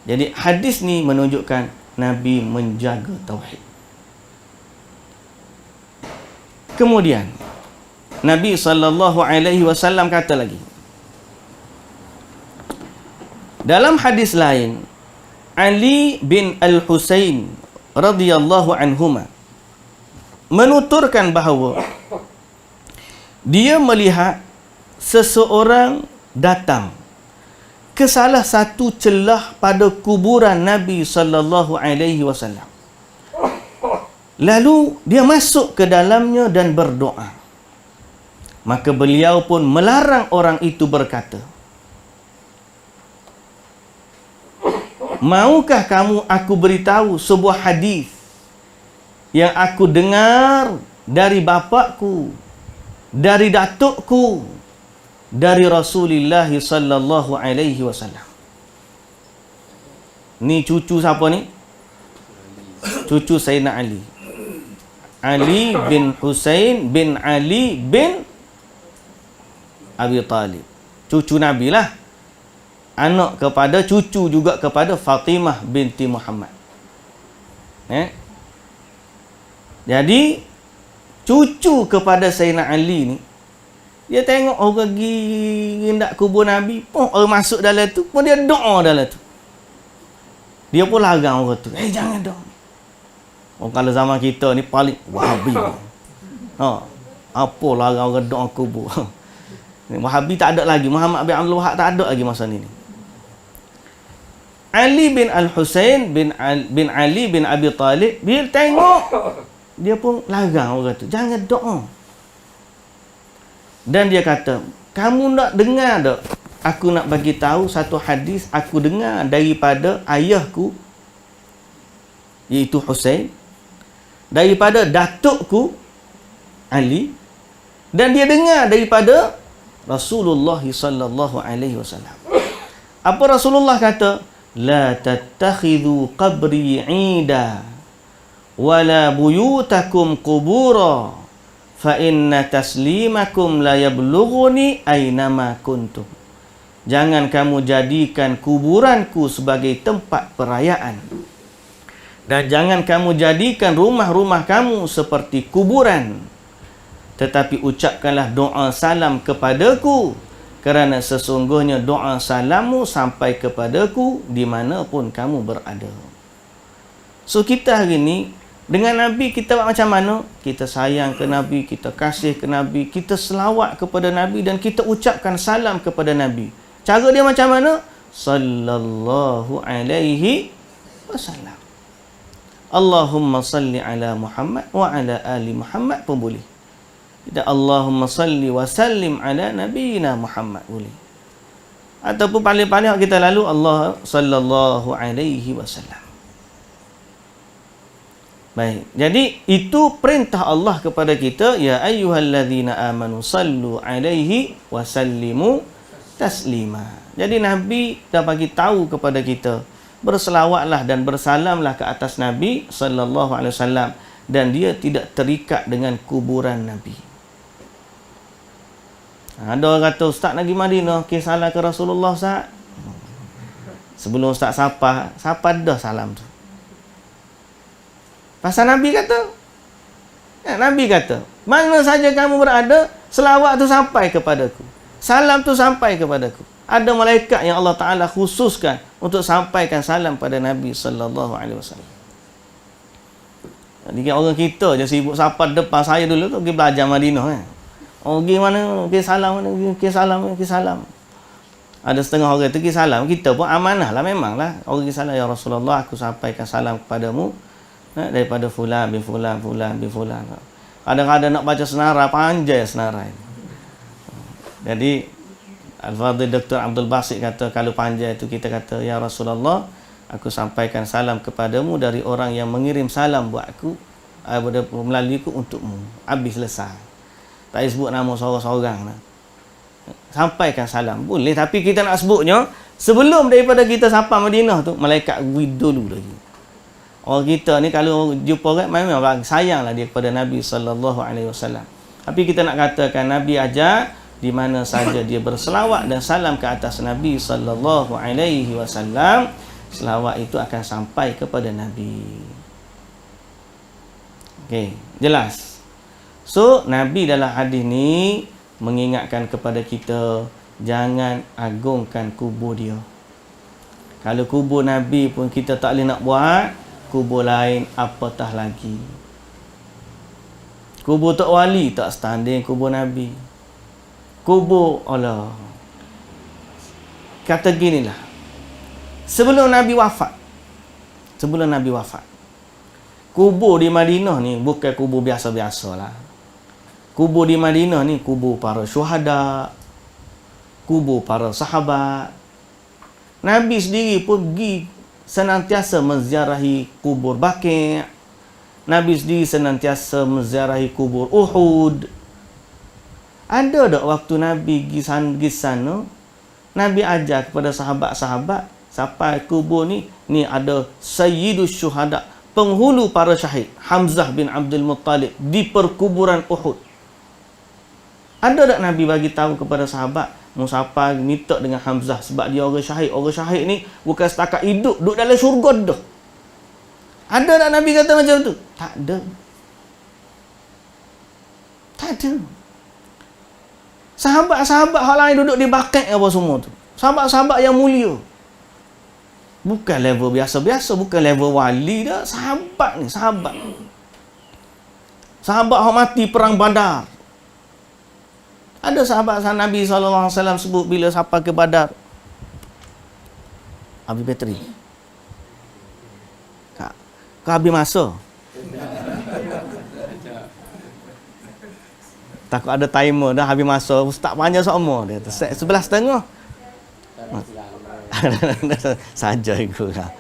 Jadi hadis ni menunjukkan Nabi menjaga tauhid. Kemudian Nabi SAW kata lagi dalam hadis lain, Ali bin Al-Husain radhiyallahu anhuma menuturkan bahawa dia melihat seseorang datang ke salah satu celah pada kuburan Nabi SAW. Lalu dia masuk ke dalamnya dan berdoa. Maka beliau pun melarang orang itu berkata, maukah kamu aku beritahu sebuah hadis yang aku dengar dari bapakku, dari datukku, dari Rasulullah sallallahu alaihi wasallam. Ni cucu siapa ni? Cucu Sayyidina Ali. Ali bin Husain bin Ali bin Abi Talib. Cucu Nabi lah. Anak kepada, cucu juga kepada Fatimah binti Muhammad. Jadi cucu kepada Sayyidina Ali ni, dia tengok orang pergi hendak kubur Nabi pun, orang masuk dalam tu pun dia doa dalam tu. Dia pun larang orang tu, jangan doa. Oh, kalau zaman kita ni paling Wahabi. Apa larang orang doa kubur. Wahabi tak ada lagi, Muhammad bin Abdul Wahab tak ada lagi masa ni. Ali bin Al-Husain bin Ali bin Abi Talib, dia tengok, dia pun larang orang tu, jangan doa. Dan dia kata, kamu nak dengar tak? Aku nak bagi tahu satu hadis aku dengar daripada ayahku, iaitu Husain, daripada datukku Ali, dan dia dengar daripada Rasulullah sallallahu alaihi wasallam. Apa Rasulullah kata? La tattakhidhu qabri 'ida wala buyutakum qubura fa inna taslimakum la yablughuni aynama kuntum. Jangan kamu jadikan kuburanku sebagai tempat perayaan, dan jangan kamu jadikan rumah-rumah kamu seperti kuburan, tetapi ucapkanlah doa salam kepadaku, kerana sesungguhnya doa salammu sampai kepadaku dimanapun kamu berada. So kita hari ni dengan Nabi kita buat macam mana? Kita sayang ke Nabi, kita kasih ke Nabi, kita selawat kepada Nabi, dan kita ucapkan salam kepada Nabi. Cara dia macam mana? Sallallahu alaihi wasallam. Allahumma salli ala Muhammad wa ala ali Muhammad pun boleh. Kita Allahumma salli wa sallim ala nabiyina Muhammad boleh. Ataupun paling-paling kita lalu Allah sallallahu alaihi wasallam. Baik. Jadi itu perintah Allah kepada kita, ya ayyuhallazina amanu sallu alaihi wa sallimu taslima. Jadi Nabi dah bagi tahu kepada kita, berselawatlah dan bersalamlah ke atas Nabi sallallahu alaihi wasallam, dan dia tidak terikat dengan kuburan Nabi. Ada orang kata, Ustaz nak pergi Madinah, salam ke Rasulullah, Ustaz. Sebelum Ustaz sapa dah salam tu. Pasal Nabi kata, Nabi kata, mana saja kamu berada, selawat tu sampai kepadaku, salam tu sampai kepadaku. Ada malaikat yang Allah Ta'ala khususkan untuk sampaikan salam pada Nabi sallallahu alaihi wasallam. Jadi orang kita je sibuk sapa depan. Saya dulu tu pergi belajar Madinah kan. Oh, pergi mana? Pergi salam mana? Pergi salam. Ada setengah orang tu pergi salam. Kita pun amanah lah, memang lah. Orang pergi salam, ya Rasulullah, aku sampaikan salam kepadamu daripada fulan bin fulan. Kadang-kadang nak baca senarai, panjang senarai. Jadi Al-Fadhil Dr. Abdul Basit kata, kalau panjang itu kita kata, ya Rasulullah, aku sampaikan salam kepadamu dari orang yang mengirim salam buat aku, melalui aku untukmu. Habis selesai. Tak sebut nama seorang-seorang lah. Sampaikan salam boleh, tapi kita nak sebutnya sebelum daripada kita sampai Madinah tu, malaikat wid dulu lagi. Orang kita ni kalau jumpa orang memang sayanglah dia kepada Nabi sallallahu alaihi wasallam. Tapi kita nak katakan Nabi ajar di mana saja dia berselawat dan salam ke atas Nabi sallallahu alaihi wasallam, selawat itu akan sampai kepada Nabi. Okey, jelas. So Nabi dalam hadis ni mengingatkan kepada kita, jangan agungkan kubur dia. Kalau kubur Nabi pun kita tak boleh nak buat, kubur lain apatah lagi. Kubur Tok Wali tak standing kubur Nabi. Kubur Allah. Kata ginilah, sebelum Nabi wafat, kubur di Madinah ni bukan kubur biasa-biasa lah. Kubur di Madinah ni kubur para syuhada, kubur para sahabat. Nabi sendiri pun pergi senantiasa menziarahi kubur Baqi'. Nabi sendiri senantiasa menziarahi kubur Uhud. Ada tak waktu Nabi pergi sana, Nabi ajar kepada sahabat-sahabat, sampai kubur ni ada Sayyidus Syuhada, penghulu para syahid, Hamzah bin Abdul Muttalib di perkuburan Uhud. Ada tak Nabi bagi tahu kepada sahabat, Musafar minta dengan Hamzah sebab dia orang syahid. Orang syahid ni bukan setakat hidup, duduk dalam syurga dah. Ada tak Nabi kata macam tu? Tak ada. Tak ada. Sahabat-sahabat hal lain duduk di bakat apa semua tu. Sahabat-sahabat yang mulia. Bukan level biasa-biasa, bukan level wali dah. Sahabat ni, sahabat. Sahabat yang mati perang Badar. Ada sahabat Nabi SAW sebut bila sampai ke Badar, habis bateri. Kau habis masa. Takut ada timer dah habis masa. Ustaz panjang sama dia. 11.30. Saja ikut lah.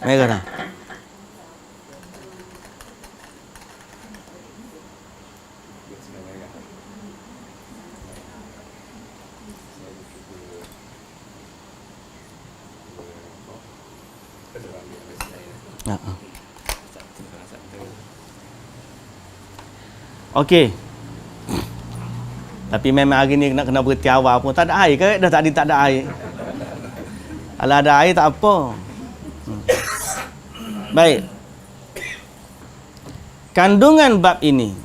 Merah dah. Okey. Tapi memang hari ni kena berhenti awal pun. Tak ada air ke? Dah tadi tak ada air. Kalau ada air tak apa. Baik. Kandungan bab ini.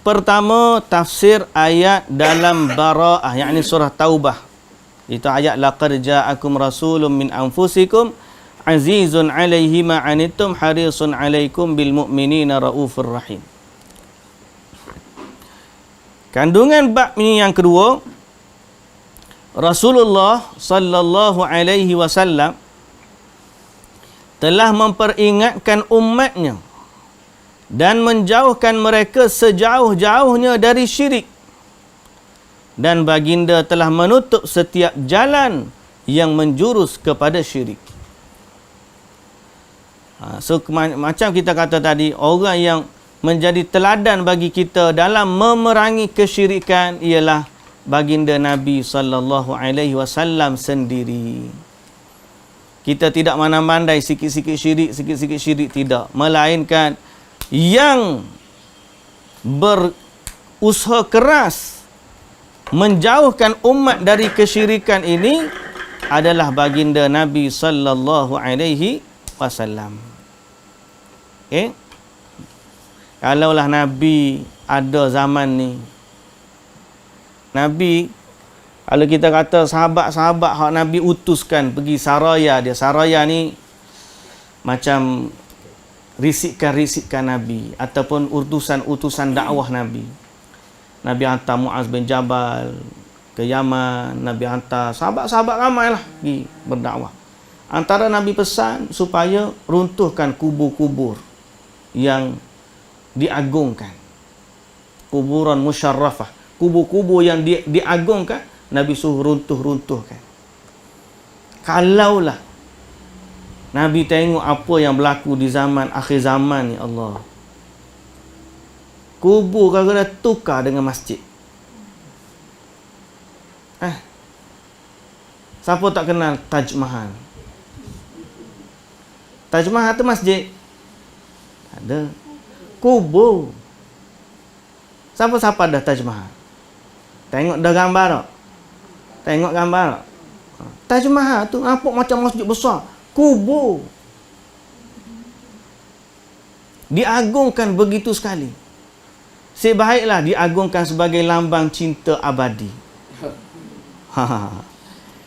Pertama, tafsir ayat dalam Bara'ah, yakni surah Taubah. Itu ayat laqad ja'akum rasulun min anfusikum azizun 'alaihi ma 'anittum harisun 'alaikum bil mu'minina raufur rahim. Kandungan bab ini yang kedua, Rasulullah sallallahu alaihi wasallam telah memperingatkan umatnya dan menjauhkan mereka sejauh-jauhnya dari syirik, dan baginda telah menutup setiap jalan yang menjurus kepada syirik. So macam kita kata tadi, orang yang menjadi teladan bagi kita dalam memerangi kesyirikan ialah baginda Nabi sallallahu alaihi wasallam sendiri. Kita tidak mandai sikit-sikit syirik tidak, melainkan yang berusaha keras menjauhkan umat dari kesyirikan ini adalah baginda Nabi sallallahu alaihi wasallam. Kalaulah Nabi ada zaman ni, Nabi, kalau kita kata sahabat-sahabat hak Nabi utuskan pergi saraya dia. Saraya ni macam risikan-risikan Nabi ataupun utusan-utusan dakwah Nabi. Nabi hantar Muaz bin Jabal ke Yaman, Nabi hantar sahabat-sahabat ramailah pergi berdakwah. Antara Nabi pesan supaya runtuhkan kubur-kubur yang diagungkan. Kuburan musyarrafah. Kubur-kubur yang diagungkan, Nabi suruh runtuhkan. Kalaulah Nabi tengok apa yang berlaku di zaman akhir zaman ni, Allah, kubur kadang-kadang tukar dengan masjid. Siapa tak kenal Taj Mahal? Taj Mahal tu masjid? Ada. Kubur. Siapa-siapa dah Taj Mahal? Tengok dah gambar tak? Tengok gambar tak? Taj Mahal tu nampak macam masjid besar. Kubur. Diagungkan begitu sekali. Sebaiklah diagungkan sebagai lambang cinta abadi.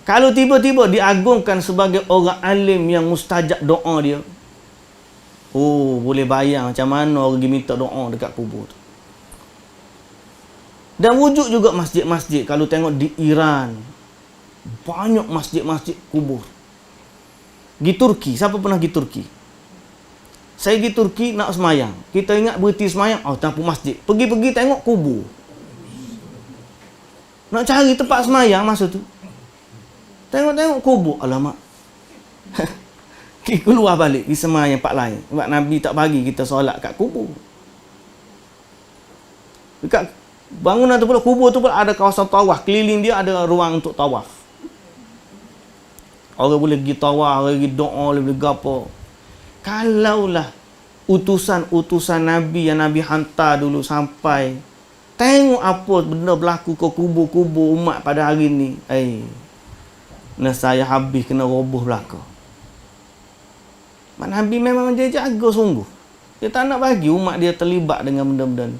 Kalau tiba-tiba diagungkan sebagai orang alim yang mustajab doa dia, boleh bayang macam mana orang pergi minta doa dekat kubur tu. Dan wujud juga masjid-masjid. Kalau tengok di Iran, banyak masjid-masjid kubur. Pergi Turki, siapa pernah pergi Turki? Saya pergi Turki nak semayang. Kita ingat berhenti semayang, tanpa masjid. Pergi-pergi tengok kubur. Nak cari tempat semayang masa tu, tengok-tengok kubur. Alamak. Kita keluar balik, pergi semayang tempat lain. Sebab Nabi tak bagi kita solat kat kubur. Dekat bangunan tu pula, kubur tu pula ada kawasan tawaf. Keliling dia ada ruang untuk tawaf. Orang boleh pergi tawaf, orang pergi doa, boleh pergi apa. Kalaulah utusan-utusan Nabi yang Nabi hantar dulu sampai Tengok apa benda berlaku ke kubur-kubur umat pada hari ni. Saya habis kena roboh belaka. Mak Nabi memang dia jaga sungguh. Dia tak nak bagi umat dia terlibat dengan benda-benda ni.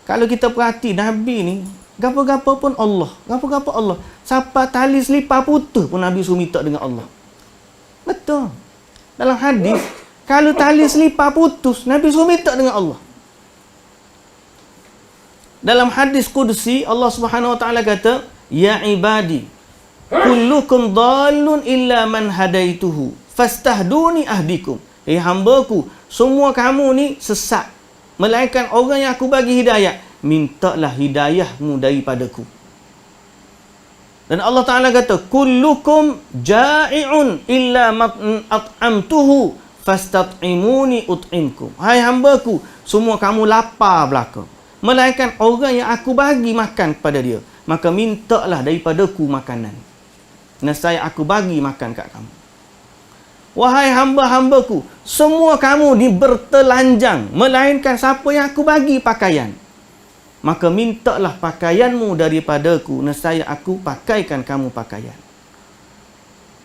Kalau kita perhati Nabi ni, gapo-gapo pun Allah. Gapo-gapo Allah. Siapa tali selipar putus pun Nabi suruh minta dengan Allah. Betul. Dalam hadis, kalau tali selipar putus, Nabi suruh minta dengan Allah. Dalam hadis Qudsi, Allah Subhanahu Wa Taala kata, "Ya ibadi, kullukum dhalun illa man hadaituhu, fastahduni ahdikum." Hamba-Ku, semua kamu ni sesat, melainkan orang yang aku bagi hidayah, mintalah hidayahmu daripadaku. Dan Allah Ta'ala kata, kullukum ja'i'un illa at'amtuhu fastat'imuni ut'imkum. Hai hamba-Ku, semua kamu lapar belaka, melainkan orang yang aku bagi makan kepada dia, maka mintalah daripadaku makanan. Nescaya aku bagi makan kat kamu. Wahai hamba-hambaku, semua kamu ni bertelanjang, melainkan siapa yang aku bagi pakaian, maka mintalah pakaianmu daripadaku, nescaya aku pakaikan kamu pakaian.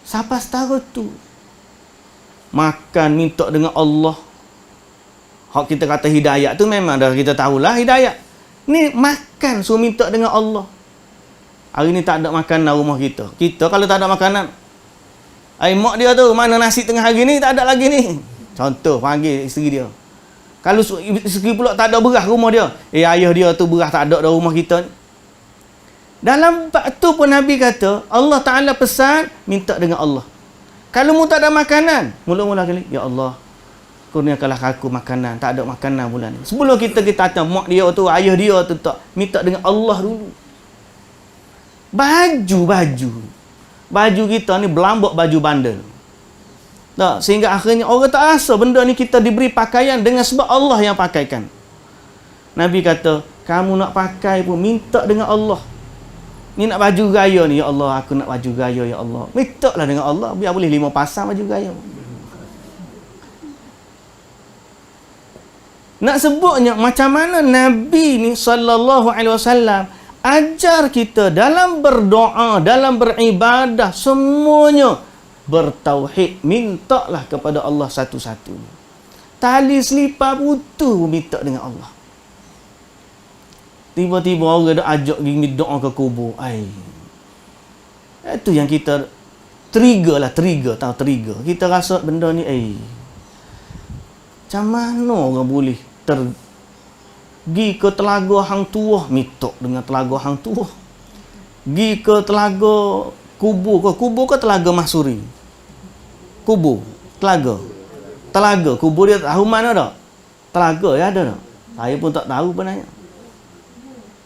Siapa setara tu? Makan minta dengan Allah. Hak kita kata hidayah tu memang dah kita tahulah hidayah. Ni makan suruh minta dengan Allah. Hari ni tak ada makanan rumah kita. Kita kalau tak ada makanan, mak dia tu, mana nasi tengah hari ni, tak ada lagi ni. Contoh, panggil isteri dia. Kalau isteri pula tak ada beras rumah dia, ayah dia tu beras tak ada dalam rumah kita ni. Dalam bab tu pun Nabi kata, Allah Ta'ala pesan, minta dengan Allah. Kalau mu tak ada makanan, mula-mula kali, ya Allah, kurniakanlah aku makanan. Tak ada makanan bulan ni. Sebelum kita kata, mak dia tu, ayah dia tu tak, minta dengan Allah dulu. Baju kita ni berlambak baju bandel. Tak, sehingga akhirnya orang tak rasa benda ni kita diberi pakaian dengan sebab Allah yang pakaikan. Nabi kata, kamu nak pakai pun minta dengan Allah. Ni nak baju gaya ni, ya Allah, aku nak baju gaya, ya Allah. Minta lah dengan Allah, biar boleh 5 pasang baju gaya. Nak sebutnya macam mana Nabi ni sallallahu alaihi wasallam ajar kita dalam berdoa, dalam beribadah, semuanya bertauhid. Mintalah kepada Allah satu-satunya. Tali selipar putus minta dengan Allah. Tiba-tiba orang dah ajak pergi doa ke kubur. Itu yang kita trigger. Kita rasa benda ni macam mana orang boleh pergi ke telaga hang tua, minta dengan telaga hang tua. Pergi ke telaga kubur ke telaga mahsuri? Kubur, telaga, kubur dia tahu mana tak? Telaga ya ada tak? Saya pun tak tahu sebenarnya.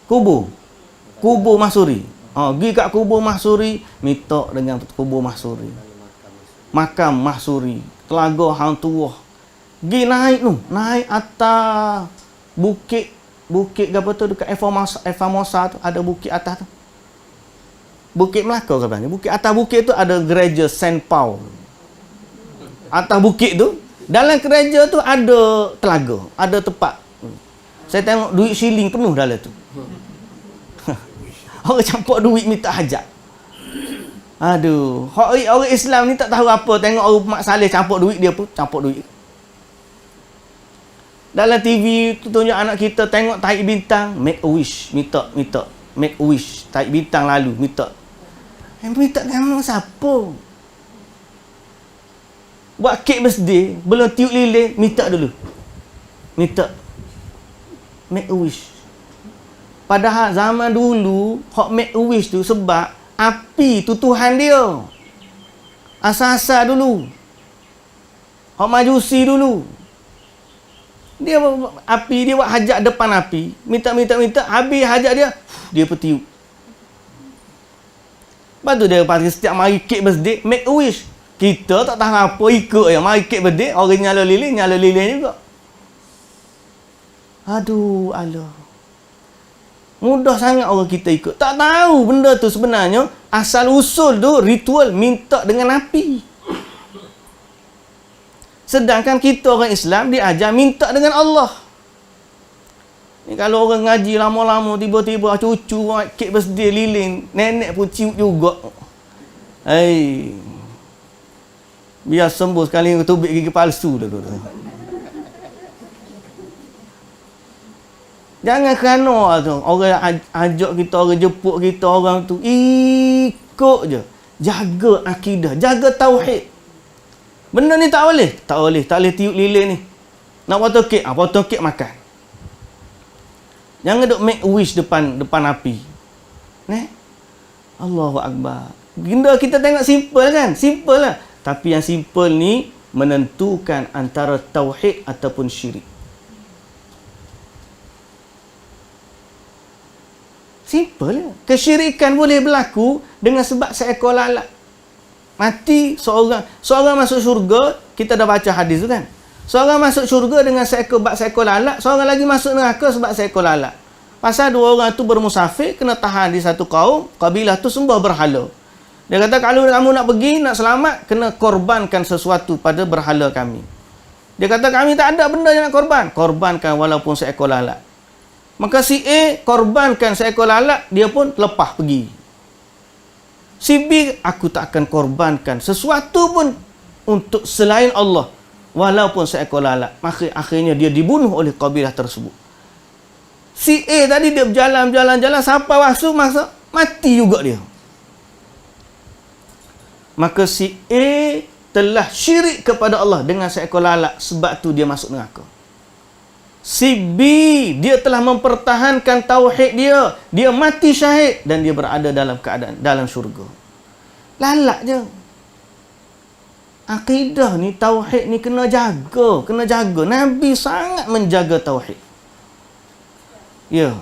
Kubur mahsuri. Pergi kat kubur mahsuri, minta dengan kubur mahsuri. Makam mahsuri, telaga hang tua. Pergi naik atas bukit apa tu dekat Efamosa tu, ada bukit atas tu. Bukit Melaka katanya. Atas bukit tu ada gereja Saint Paul. Atas bukit tu, dalam gereja tu ada telaga, ada tempat. Saya tengok duit shilling penuh dalam tu. Orang campur duit minta hajat. Aduh, orang Islam ni tak tahu apa, tengok orang Mak Saleh campur duit, dia pun campur duit. Dalam TV tu tunjuk anak kita tengok tarik bintang, make a wish, minta, make a wish, tarik bintang lalu, minta. Minta dengan siapa? Buat kek birthday, belum tiup lilin, minta dulu. Minta. Make a wish. Padahal zaman dulu, hak make a wish tu sebab api tu Tuhan dia. Asal-asal dulu. Hak Majusi dulu. Dia api dia buat hajat depan api, minta, habis hajat dia petiup. Lepas tu dia pasti setiap mari kek birthday, make a wish. Kita tak tahu apa, ikut je. Mari kek birthday, orang nyala lilin juga. Aduh, alah. Mudah sangat orang kita ikut. Tak tahu benda tu sebenarnya, asal usul tu ritual minta dengan api. Sedangkan kita orang Islam diajar minta dengan Allah. Ni kalau orang ngaji lama-lama, tiba-tiba cucu kek birthday liling, nenek pun ciut juga. Biar sembuh sekali tubik gigi palsu dah tu. Jangan kerana tu orang ajak kita, orang jemput kita, orang tu ikut je. Jaga akidah, jaga tauhid. Benda ni tak boleh. Tak boleh tiup lilin ni. Nak potong kek makan. Jangan duk make wish depan api. Allahu Akbar. Benda kita tengok simple kan? Simple lah. Tapi yang simple ni menentukan antara tauhid ataupun syirik. Simple lah. Kesyirikan boleh berlaku dengan sebab seekor lalat. Mati seorang masuk syurga, kita dah baca hadis tu kan. Seorang masuk syurga dengan seekor lalat, seorang lagi masuk neraka sebab seekor lalat. Pasal dua orang tu bermusafir, kena tahan di satu kaum, kabilah tu sembah berhala. Dia kata, kalau kamu nak pergi, nak selamat, kena korbankan sesuatu pada berhala kami. Dia kata, kami tak ada benda yang nak korban. Korbankan walaupun seekor lalat. Maka si A korbankan seekor lalat, dia pun lepas pergi. Si B, aku tak akan korbankan sesuatu pun untuk selain Allah, walaupun seekor lalat. Maka akhirnya dia dibunuh oleh kabilah tersebut. Si A tadi dia berjalan, sampai masuk, mati juga dia. Maka si A telah syirik kepada Allah dengan seekor lalat, sebab tu dia masuk neraka. Si B, dia telah mempertahankan tauhid dia. Dia mati syahid dan dia berada dalam keadaan dalam syurga. Lalat je. Akidah ni, tauhid ni kena jaga. Nabi sangat menjaga tauhid. Ya.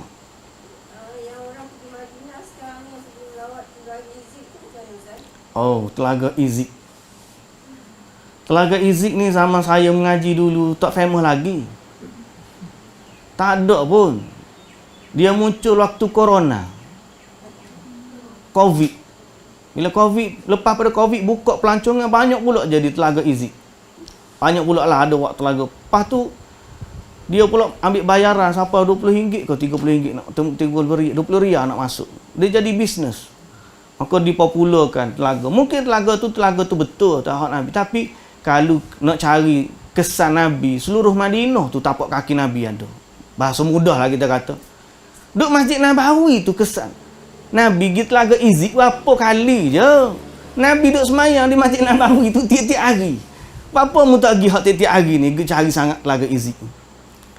Yang orang pergi Madinah sekarang yang pergi melawat Telaga Izik tu macam mana, Ustaz?
Oh, Telaga Izik. Telaga Izik ni zaman saya mengaji dulu tak famous lagi. Tak ada pun. Dia muncul waktu corona. Covid. Bila Covid, lepas pada Covid buka pelancongan, banyak pula jadi Telaga Izik. Banyak pula lah ada waktu telaga. Lepas tu dia pula ambil bayaran siapa RM20 ke RM30 nak RM20 nak masuk. Dia jadi bisnes. Maka dipopularkan telaga. Mungkin telaga tu betul tahun Nabi, tapi kalau nak cari kesan Nabi, seluruh Madinah tu tapak kaki Nabi ada. Bahasa mudah lah kita kata. Duk Masjid Nabawi tu kesan Nabi pergi Telaga Izik berapa kali je. Nabi duk semayang di Masjid Nabawi tu tiap-tiap hari. Apa mu tak pergi hak tiap-tiap hari ni cari sangat Telaga Izik.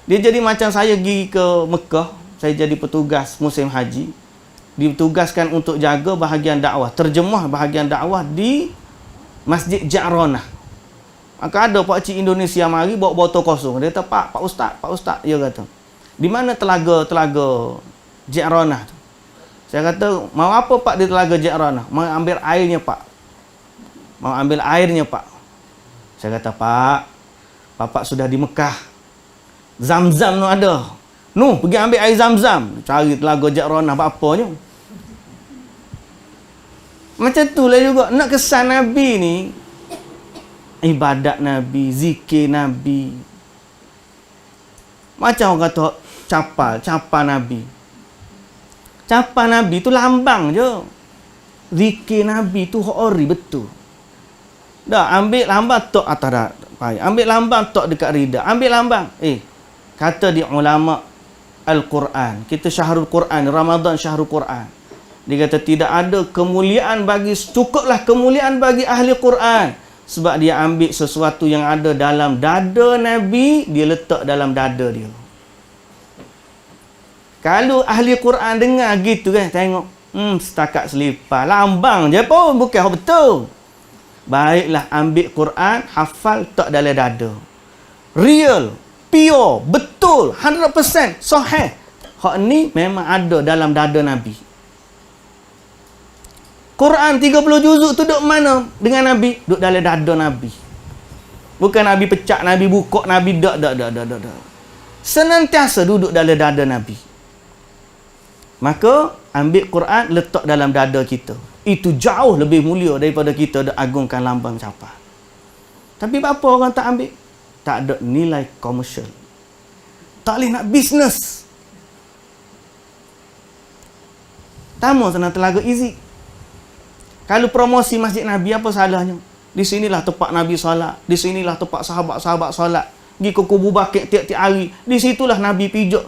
Dia jadi macam saya pergi ke Mekah, saya jadi petugas musim haji. Ditugaskan untuk jaga bahagian dakwah, terjemah bahagian dakwah di Masjid Ja'ranah. Maka ada pak cik Indonesia mari bawa botol kosong. Dia kata, Pak Ustaz, dia kata, di mana telaga Ja'ranah tu? Saya kata, mau apa Pak di Telaga Ja'ranah? Mau ambil airnya Pak. Saya kata, Pak, Bapak sudah di Mekah. Zam-zam tu ada. Pergi ambil air Zam-zam. Cari Telaga Ja'ranah apa-apanya. Macam itulah juga. Nak kesan Nabi ni, ibadat Nabi, zikir Nabi. Macam orang kata capal Nabi. Capal Nabi tu lambang je. Zikir Nabi tu ori betul. Dah ambil lambang tok atas dah. Ambil lambang tok dekat rida. Ambil lambang. Kata di ulama Al-Quran. Kita Syahrul Quran, Ramadan Syahrul Quran. Dia kata tidak ada kemuliaan cukuplah kemuliaan bagi ahli Quran. Sebab dia ambil sesuatu yang ada dalam dada Nabi, dia letak dalam dada dia. Kalau ahli Quran dengar gitu kan, tengok, setakat selipar, lambang je pun, bukan betul. Baiklah, ambil Quran, hafal, tak dalam dada. Real, pure, betul, 100%, sahih. Hak ni memang ada dalam dada Nabi. Quran 30 juzuk tu duduk mana dengan Nabi? Duduk dalam dada Nabi. Bukan Nabi pecah, Nabi buka, Nabi dak. Senantiasa duduk dalam dada Nabi. Maka ambil Quran, letak dalam dada kita. Itu jauh lebih mulia daripada kita dak agungkan lambang capal. Tapi apa orang tak ambil? Tak ada nilai komersial. Tak boleh nak bisnes. Tamu sana Telaga Izi. Kalau promosi Masjid Nabi, apa salahnya? Di sinilah tempat Nabi solat. Di sinilah tempat sahabat-sahabat solat. Pergi ke kubur Baqi' tiap-tiap hari. Di situlah Nabi pijak.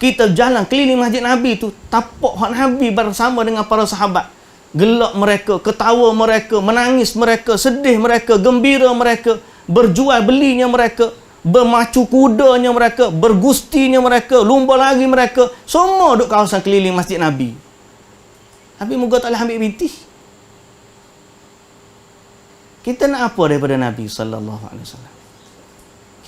Kita jalan keliling Masjid Nabi tu, tapak hak Nabi bersama dengan para sahabat. Gelak mereka, ketawa mereka, menangis mereka, sedih mereka, gembira mereka, berjual belinya mereka, bermacu kudanya mereka, bergustinya mereka, lumba lari mereka, semua duduk kawasan keliling Masjid Nabi. Tapi moga tak boleh ambil binti. Kita nak apa daripada Nabi sallallahu alaihi wasallam?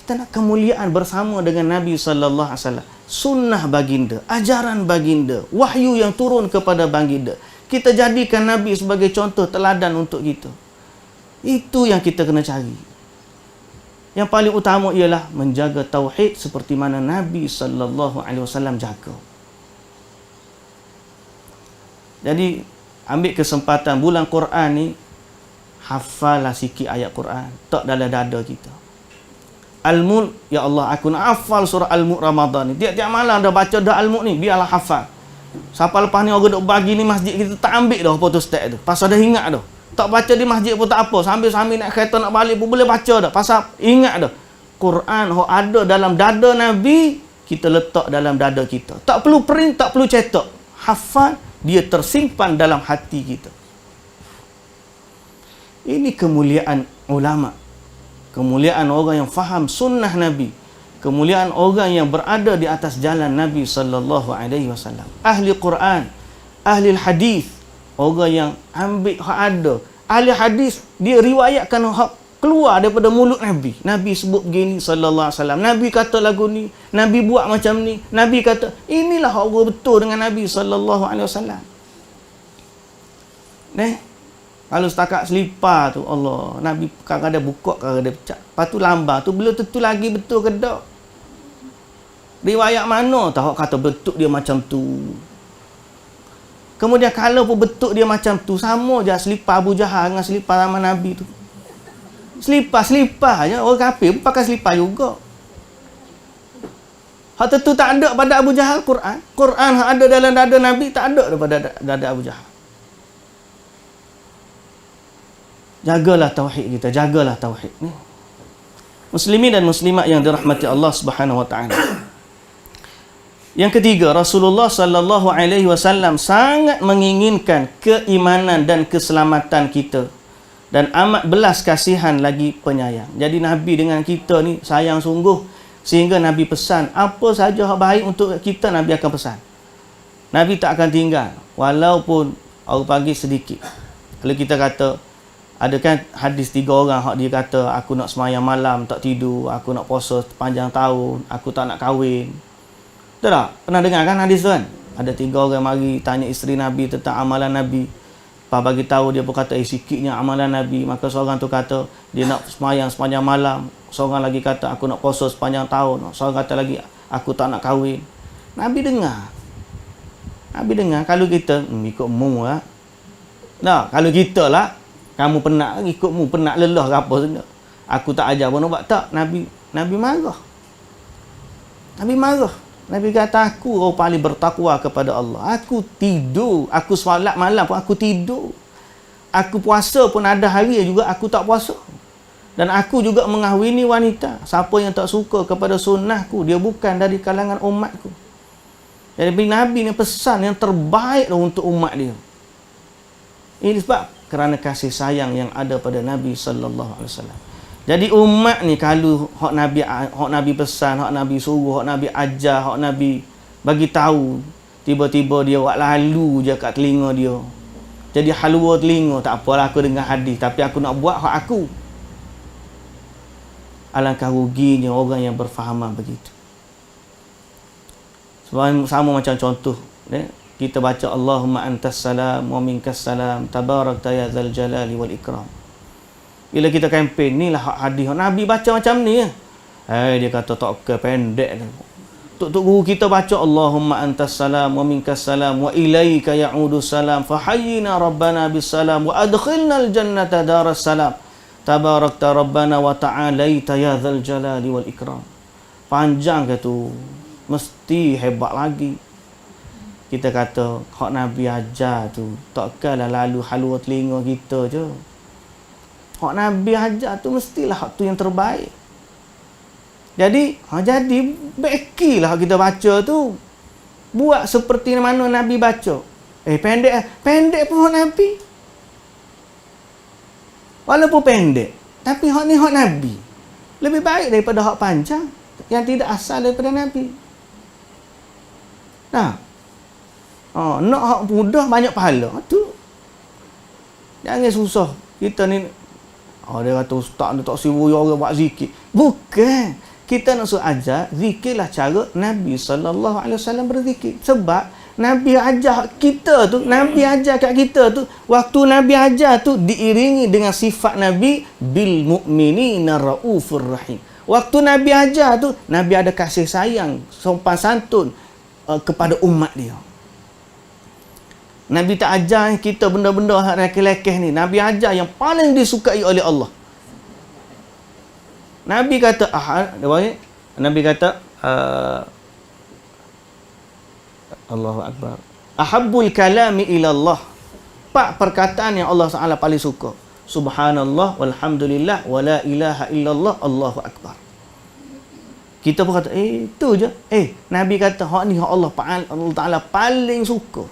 Kita nak kemuliaan bersama dengan Nabi sallallahu alaihi wasallam. Sunnah baginda, ajaran baginda, wahyu yang turun kepada baginda. Kita jadikan Nabi sebagai contoh teladan untuk kita. Itu yang kita kena cari. Yang paling utama ialah menjaga tauhid seperti mana Nabi sallallahu alaihi wasallam jaga. Jadi ambil kesempatan bulan Quran ni, hafallah sikit ayat Quran, tak dalam dada kita. Al-Mulk, ya Allah, aku nak hafal surah Al-Mulk Ramadan ni. Tiap-tiap malam dah baca dah Al-Mulk ni, biarlah hafal. Sampai lepas ni orang duk bagi ni masjid kita tak ambil dah foto stat tu. Pasal dah ingat dah. Tak baca di masjid pun tak apa. Sambil-sambil nak kereta nak balik pun boleh baca dah. Pasal ingat dah. Quran yang ada dalam dada Nabi, kita letak dalam dada kita. Tak perlu print, tak perlu cetak. Hafal, dia tersimpan dalam hati kita. Ini kemuliaan ulama. Kemuliaan orang yang faham sunnah Nabi. Kemuliaan orang yang berada di atas jalan Nabi sallallahu alaihi wasallam. Ahli Quran, ahli hadis, orang yang ambil hak ada. Ahli hadis dia riwayatkan hak keluar daripada mulut Nabi. Nabi sebut begini sallallahu alaihi wasallam. Nabi kata lagu ni, Nabi buat macam ni. Nabi kata, inilah orang betul dengan Nabi sallallahu alaihi wasallam. Kalau setakat selipar tu, Allah, Nabi kadang-kadang buka, kadang-kadang pecah. Lepas tu lambat tu, belum tentu lagi betul ke tak. Riwayat mana tahu kata bentuk dia macam tu. Kemudian kalau pun bentuk dia macam tu, sama je selipar Abu Jahal dengan selipar zaman Nabi tu. Selipar je. Orang kafir pun pakai selipar juga. Hak tentu tak ada pada Abu Jahal Quran. Quran hak ada dalam dada Nabi, tak ada daripada dada Abu Jahal. Jagalah tauhid kita, jagalah tauhid ni. Muslimin dan muslimat yang dirahmati Allah Subhanahu wa taala. Yang ketiga, Rasulullah sallallahu alaihi wasallam sangat menginginkan keimanan dan keselamatan kita dan amat belas kasihan lagi penyayang. Jadi Nabi dengan kita ni sayang sungguh sehingga Nabi pesan apa saja yang baik untuk kita, Nabi akan pesan. Nabi tak akan tinggal walaupun orang pagi sedikit. Kalau kita kata ada kan hadis 3 orang hak dia kata aku nak semayang malam tak tidur, aku nak puasa sepanjang tahun, aku tak nak kahwin. Betul tak? Pernah dengar kan hadis tu kan? Ada 3 orang mari tanya isteri Nabi tentang amalan Nabi. Lepas bagi tahu dia pun kata sikitnya amalan Nabi. Maka seorang tu kata dia nak semayang sepanjang malam. Seorang lagi kata aku nak puasa sepanjang tahun. Seorang kata lagi aku tak nak kahwin. Nabi dengar. Nabi dengar. Kalau kita ikut mu lah. Nah, kalau kita lah kamu penat ikutmu, penat lelah ke apa saja. Aku tak ajar pun buat tak. Nabi marah. Nabi marah. Nabi kata aku orang paling bertakwa kepada Allah. Aku tidur, aku solat malam pun aku tidur. Aku puasa pun ada hari juga aku tak puasa. Dan aku juga mengahwini wanita. Siapa yang tak suka kepada sunnahku, dia bukan dari kalangan umatku. Jadi Nabi ni pesan yang terbaik untuk umat dia. Ini sebab kerana kasih sayang yang ada pada Nabi sallallahu alaihi wasallam. Jadi umat ni kalau hak Nabi pesan, hak Nabi suruh, hak Nabi ajar, hak Nabi bagi tahu, tiba-tiba dia buat lalu je kat telinga dia. Jadi halua telinga, tak apalah aku dengar hadis, tapi aku nak buat hak aku. Alangkah ruginya orang yang berfahaman begitu. Sama macam contoh, kita baca Allahumma antas salam wa minkas salam tabarakta ya dzal jalali wal ikram. Bila kita kempen ni lah hadis Nabi baca macam ni. Dia kata tak ke pendek tu. Tok guru kita baca Allahumma antas salam wa minkas salam wa ilaika ya'udu salam fa hayyina rabbana bis salam wa adkhilnal jannata daras salam. Tabarakta rabbana wa ta'alaita ya dzal jalali wal ikram. Panjang ke tu. Mesti hebat lagi. kita kata hak Nabi ajar tu takkanlah lalu halua telinga kita je. Hak Nabi ajar tu mestilah hak tu yang terbaik. Jadi baikilah kita baca tu. Buat seperti mana Nabi baca. Pendek pun hak Nabi. Walaupun pendek, tapi hak ni hak Nabi. Lebih baik daripada hak panjang yang tidak asal daripada Nabi. Nah. Nak hak mudah banyak pahala. Tu. Jangan susah. Kita ni dia kata ustaz ni tak sibuk orang buat zikir. Bukan. Kita nak suruh ajar zikirlah cara Nabi SAW berzikir. Sebab Nabi ajar kita tu, Nabi ajar kat kita tu, waktu Nabi ajar tu diiringi dengan sifat Nabi bil mu'minina raufur rahim. Waktu Nabi ajar tu, Nabi ada kasih sayang, sopan santun kepada umat dia. Nabi tak ajar kita benda-benda lekeh-lekeh ni. Nabi ajar yang paling disukai oleh Allah. Nabi kata Allahu Akbar. Ahabbul kalami ila Allah. 4 perkataan yang Allah Taala paling suka. Subhanallah walhamdulillah wala ilaha illallah Allahu Akbar. Kita pun kata itu je. Nabi kata hak ni hak Allah Taala paling suka.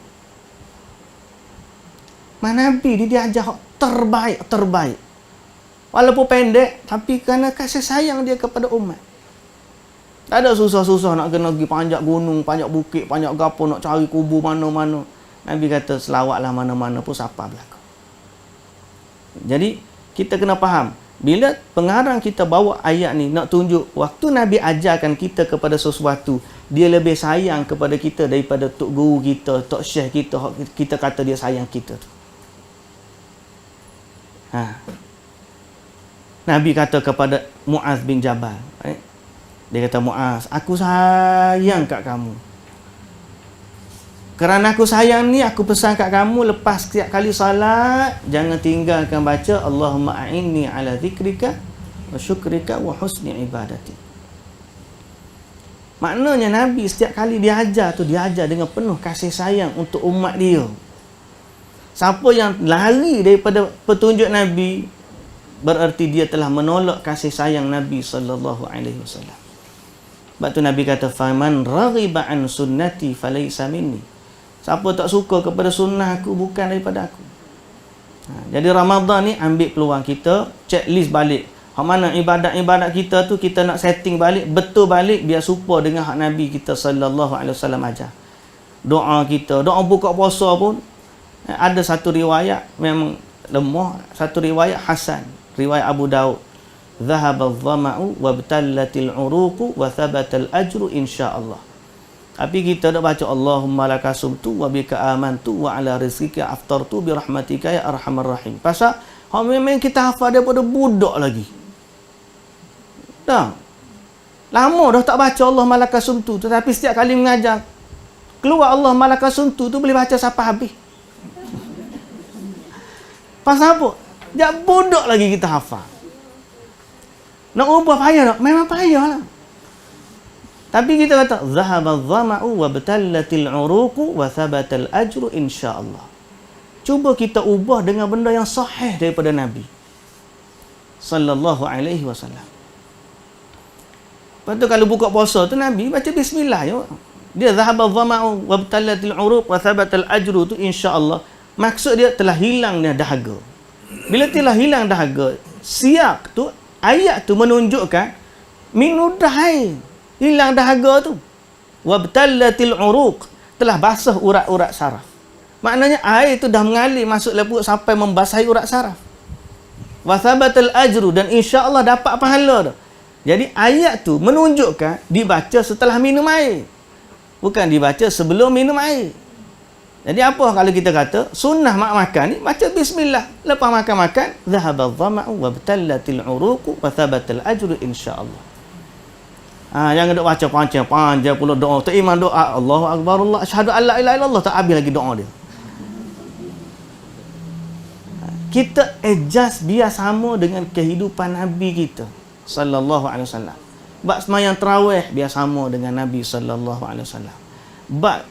Mana Nabi dia ajar hak terbaik. Walaupun pendek, tapi kerana kasih sayang dia kepada umat. Tak ada susah-susah nak kena pergi panjat gunung, panjat bukit, panjat gapo nak cari kubur mana-mana. Nabi kata selawatlah mana-mana pun siapa belaka. Jadi kita kena faham, bila pengarang kita bawa ayat ni nak tunjuk waktu Nabi ajarkan kita kepada sesuatu, dia lebih sayang kepada kita daripada tok guru kita, tok syekh kita, kita kata dia sayang kita tu. Nabi kata kepada Muaz bin Jabal, dia kata, Muaz, aku sayang kat kamu. Kerana aku sayang ni, aku pesan kat kamu lepas setiap kali salat, jangan tinggalkan baca Allahumma a'inni ala zikrika wa syukrika wa husni ibadati. Maknanya Nabi setiap kali dia ajar tu, dia ajar dengan penuh kasih sayang untuk umat dia. Siapa yang lari daripada petunjuk Nabi, berarti dia telah menolak kasih sayang Nabi sallallahu alaihi wasallam. Sebab tu Nabi kata faman raghiba an sunnati falaysa minni. Siapa tak suka kepada sunnah aku bukan daripada aku. Jadi Ramadan ni ambil peluang kita checklist balik. Hak mana ibadat-ibadat kita tu kita nak setting balik, betul balik biar serupa dengan hak Nabi kita sallallahu alaihi wasallam ajar. Doa kita, doa buka puasa pun ada satu riwayat memang lemah, satu riwayat hasan. Riwayat Abu Daud, dhahaba adh-dhama'u wabtallatil 'uruqu wa thabata al-ajru insyaallah. Tapi kita dak baca Allahumma lakasumtu wa bika amantu wa ala rizqika aftartu bi rahmatika ya arhamar rahim. Pasal memang kita hafal daripada budak lagi. Dah. Lama dah tak baca Allahumma lakasumtu, tetapi setiap kali mengajar keluar Allahumma lakasumtu tu boleh baca sampai habis. Pasal apa? Jak bodoh lagi kita hafal. Nak ubah payah tak? Memang payah lah. Tapi kita kata zahaba adh-dhama'u wa batallatil 'uruqu wa thabatal ajru insyaallah. Cuba kita ubah dengan benda yang sahih daripada Nabi sallallahu alaihi wasallam. Lepas tu kalau buka puasa tu Nabi baca bismillah ya. Dia zahaba adh-dhama'u wa batallatil 'uruq wa thabatal ajru tu insyaallah. Maksud dia telah hilang dahaga. Bila telah hilang dahaga, siyak tu, ayat tu menunjukkan minudah air. Hilang dahaga tu. Wabtallatil uruq, telah basah urat-urat saraf. Maknanya air tu dah mengalir masuk dalam perut sampai membasahi urat saraf. Wa thabatal ajru, dan insya-Allah dapat pahala tu. Jadi ayat tu menunjukkan dibaca setelah minum air. Bukan dibaca sebelum minum air. Jadi apa kalau kita kata sunnah makan ni baca bismillah, lepas makan dhahaba adh-dhama'u wabtallatil uruqu wa thabatal ajru insyaallah. Jangan duk baca panjang pula doa. Tak iman doa Allahu akbar Allah asyhadu an la ilaha illallah, tak habis lagi doa dia. Kita adjust biar sama dengan kehidupan Nabi kita sallallahu alaihi wasallam. Bab sembahyang tarawih biar sama dengan Nabi sallallahu alaihi wasallam. Bab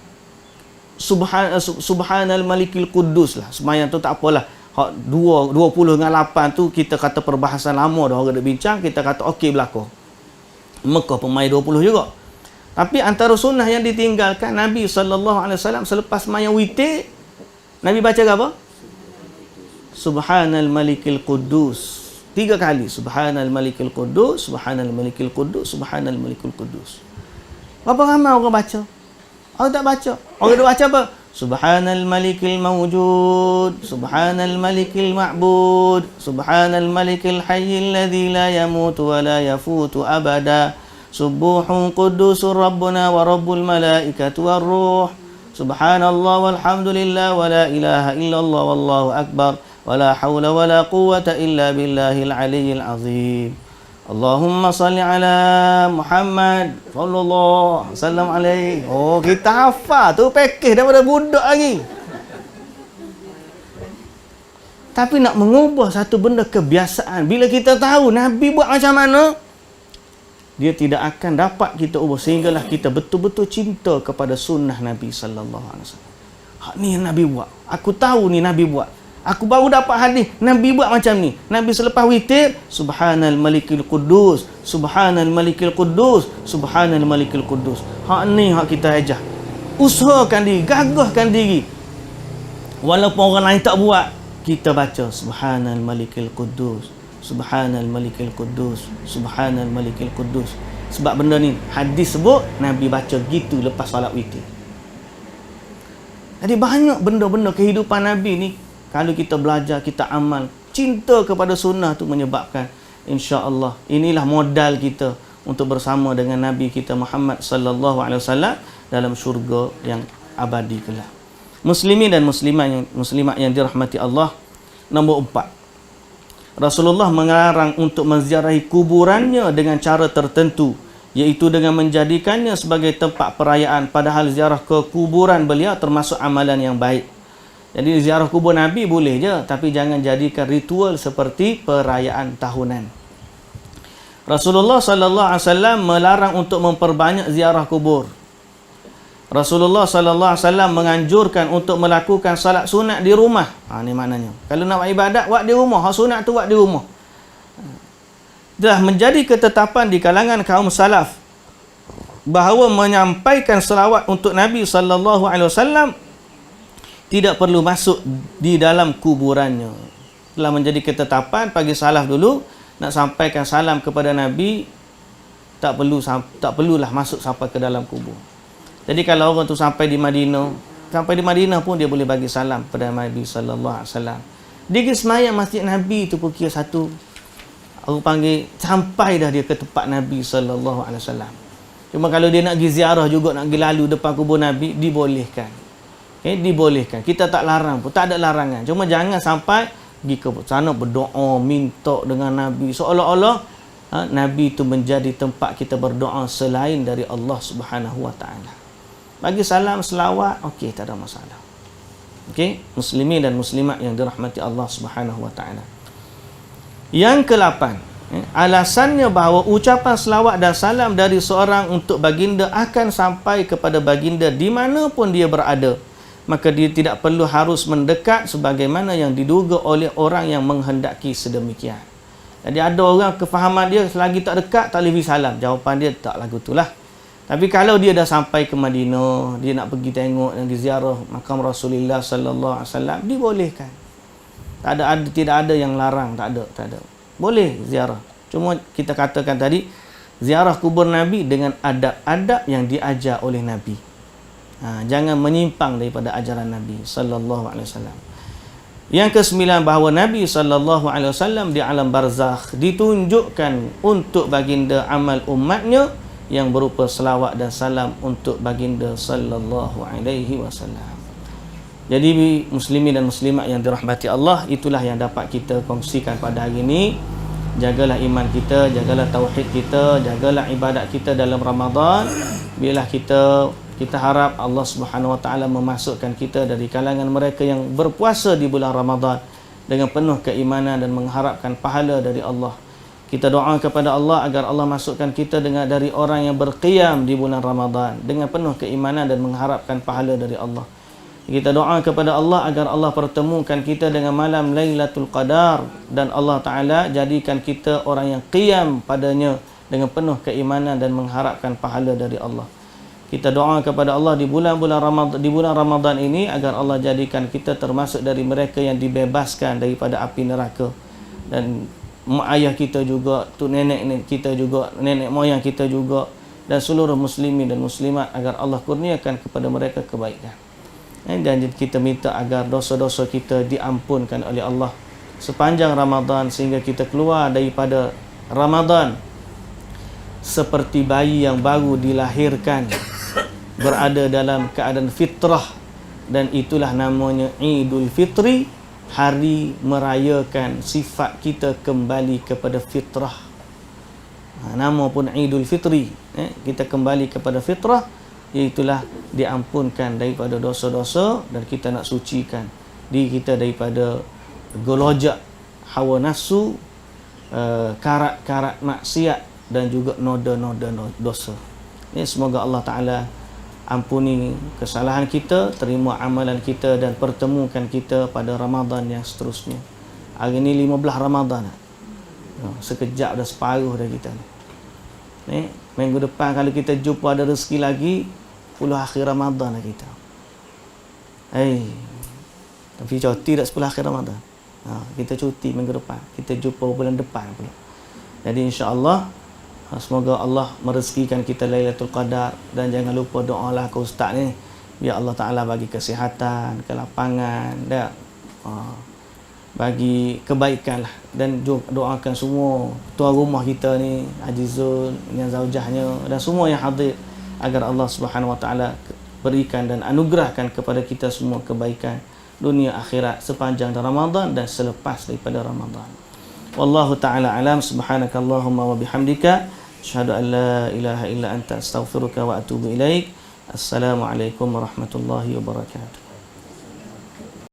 Subhanal Malikil Quddus lah. Semayang tu tak apalah. 20 dengan 8 tu kita kata perbahasan lama dah orang dah bincang, kita kata okey berlaku. Mekah pemain 20 juga. Tapi antara sunnah yang ditinggalkan Nabi SAW selepas semayang witir, Nabi baca apa? Subhanal Malikil Quddus. 3 kali. Subhanal Malikil Quddus, Subhanal Malikil Quddus, Subhanal Malikil Quddus. Berapa ramai orang baca? Orang tak baca. Orang dah baca apa? Subhanal Malikil Mawjud, Subhanal Malikil Ma'bud, Subhanal Malikil Hayyil ladzi la yamutu wa la yafutu abada, Subuhun Quddusur Rabbuna wa Rabbul Malaikatu war Ruh, Subhanallah walhamdulillah wa la ilaha illallah wallahu akbar, wa la hawla wa la quwwata illa billahil aliyyil azim. Allahumma salli ala Muhammad sallallahu sallam alaihi. Oh, kita hafal tu package daripada budak lagi. Tapi nak mengubah satu benda kebiasaan, bila kita tahu Nabi buat macam mana, dia tidak akan dapat kita ubah, sehinggalah kita betul-betul cinta kepada sunnah Nabi sallallahu alaihi wasallam. Hak ni yang Nabi buat. Aku tahu ni Nabi buat. Aku baru dapat hadis Nabi buat macam ni. Nabi selepas witir, Subhanal Malikil Quddus, Subhanal Malikil Quddus, Subhanal Malikil Quddus. Hak ni hak kita ajar. Usahakan diri, gagahkan diri. Walaupun orang lain tak buat, kita baca Subhanal Malikil Quddus, Subhanal Malikil Quddus, Subhanal Malikil Quddus. Sebab benda ni hadis sebut Nabi baca gitu lepas solat witir. Jadi banyak benda-benda kehidupan Nabi ni, kalau kita belajar, kita amal, cinta kepada sunnah tu menyebabkan insya-Allah inilah modal kita untuk bersama dengan Nabi kita Muhammad sallallahu alaihi wasallam dalam syurga yang abadi kelak. Muslimin dan muslimat yang dirahmati Allah, nombor 4. Rasulullah melarang untuk menziarahi kuburannya dengan cara tertentu, iaitu dengan menjadikannya sebagai tempat perayaan, padahal ziarah ke kuburan beliau termasuk amalan yang baik. Jadi ziarah kubur Nabi boleh je, tapi jangan jadikan ritual seperti perayaan tahunan. Rasulullah sallallahu alaihi wasallam melarang untuk memperbanyak ziarah kubur. Rasulullah sallallahu alaihi wasallam menganjurkan untuk melakukan salat sunat di rumah. Ni maknanya. Kalau nak buat ibadat, buat di rumah. Hak sunat tu buat di rumah. Dah menjadi ketetapan di kalangan kaum salaf bahawa menyampaikan selawat untuk Nabi sallallahu alaihi wasallam tidak perlu masuk di dalam kuburannya. Telah menjadi ketetapan bagi salaf dulu, nak sampaikan salam kepada Nabi tak perlulah masuk sampai ke dalam kubur. Jadi kalau orang tu sampai di Madinah pun dia boleh bagi salam kepada Nabi sallallahu alaihi wasallam. Dia pergi semayang masjid Nabi tu pun kira satu, aku panggil sampai dah dia ke tempat Nabi sallallahu alaihi wasallam. Cuma kalau dia nak pergi ziarah juga, nak pergi lalu depan kubur Nabi, dibolehkan. Dibolehkan. Kita tak larang pun, tak ada larangan. Cuma jangan sampai pergi ke sana berdoa, minta dengan Nabi, seolah-olah Nabi itu menjadi tempat kita berdoa selain dari Allah Subhanahu wa taala. Bagi salam, selawat, okey, tak ada masalah. Okey, muslimin dan muslimat yang dirahmati Allah Subhanahu wa taala. Yang ke-8, alasannya bahawa ucapan selawat dan salam dari seorang untuk baginda akan sampai kepada baginda di mana pun dia berada, maka dia tidak perlu harus mendekat sebagaimana yang diduga oleh orang yang menghendaki sedemikian. Jadi ada orang kefahaman dia selagi tak dekat tak boleh beri salam. Jawapan dia tak lagu itulah. Tapi kalau dia dah sampai ke Madinah, dia nak pergi tengok dan ziarah makam Rasulullah sallallahu alaihi wasallam, dibolehkan. Tidak ada yang larang, tak ada. Boleh ziarah. Cuma kita katakan tadi, ziarah kubur Nabi dengan adab-adab yang diajar oleh Nabi. Jangan menyimpang daripada ajaran Nabi sallallahu alaihi wasallam. Yang ke-9, bahawa Nabi sallallahu alaihi wasallam di alam barzakh ditunjukkan untuk baginda amal umatnya yang berupa selawat dan salam untuk baginda sallallahu alaihi wasallam. Jadi muslimin dan muslimat yang dirahmati Allah, itulah yang dapat kita kongsikan pada hari ini. Jagalah iman kita, jagalah tauhid kita, jagalah ibadat kita dalam Ramadan. Biarlah kita harap Allah Subhanahu wa taala memasukkan kita dari kalangan mereka yang berpuasa di bulan Ramadan dengan penuh keimanan dan mengharapkan pahala dari Allah. Kita doa kepada Allah agar Allah masukkan kita dari orang yang berqiyam di bulan Ramadan dengan penuh keimanan dan mengharapkan pahala dari Allah. Kita doa kepada Allah agar Allah pertemukan kita dengan malam Lailatul Qadar, dan Allah Ta'ala jadikan kita orang yang qiyam padanya dengan penuh keimanan dan mengharapkan pahala dari Allah. Kita doa kepada Allah di bulan Ramadan ini agar Allah jadikan kita termasuk dari mereka yang dibebaskan daripada api neraka. Dan mak ayah kita juga, tu nenek kita juga, nenek moyang kita juga, dan seluruh muslimin dan muslimat agar Allah kurniakan kepada mereka kebaikan. Dan kita minta agar dosa-dosa kita diampunkan oleh Allah sepanjang Ramadan, sehingga kita keluar daripada Ramadan seperti bayi yang baru dilahirkan, berada dalam keadaan fitrah. Dan itulah namanya Idul Fitri, hari merayakan sifat kita kembali kepada fitrah. Nama pun Idul Fitri, kita kembali kepada fitrah, iaitulah diampunkan daripada dosa-dosa, dan kita nak sucikan diri kita daripada golojak hawa nafsu, karat-karat maksiat, dan juga noda-noda dosa. Semoga Allah Ta'ala ampuni kesalahan kita, terima amalan kita, dan pertemukan kita pada Ramadan yang seterusnya. Hari ini 15 Ramadan. Sekejap dah separuh dah kita ni. Minggu depan kalau kita jumpa ada rezeki lagi, 10 akhir Ramadan lah kita. Tapi cuti tak 10 akhir Ramadan. Kita cuti minggu depan. Kita jumpa bulan depan pula. Jadi insya-Allah, semoga Allah merezekikan kita Lailatul Qadar, dan jangan lupa doalah ke ustaz ni biar Allah Taala bagi kesihatan, kelapangan, dan bagi kebaikan lah. Dan doakan semua tuan rumah kita ni, Haji Zul dengan zaujahnya, dan semua yang hadir, agar Allah Subhanahu Wa Taala berikan dan anugerahkan kepada kita semua kebaikan dunia akhirat sepanjang Ramadan dan selepas daripada Ramadan. Wallahu ta'ala alam. Subhanakallahumma wa bihamdika asyhadu an la ilaha illa anta astaghfiruka wa atubu ilaik. Assalamualaikum warahmatullahi wabarakatuh.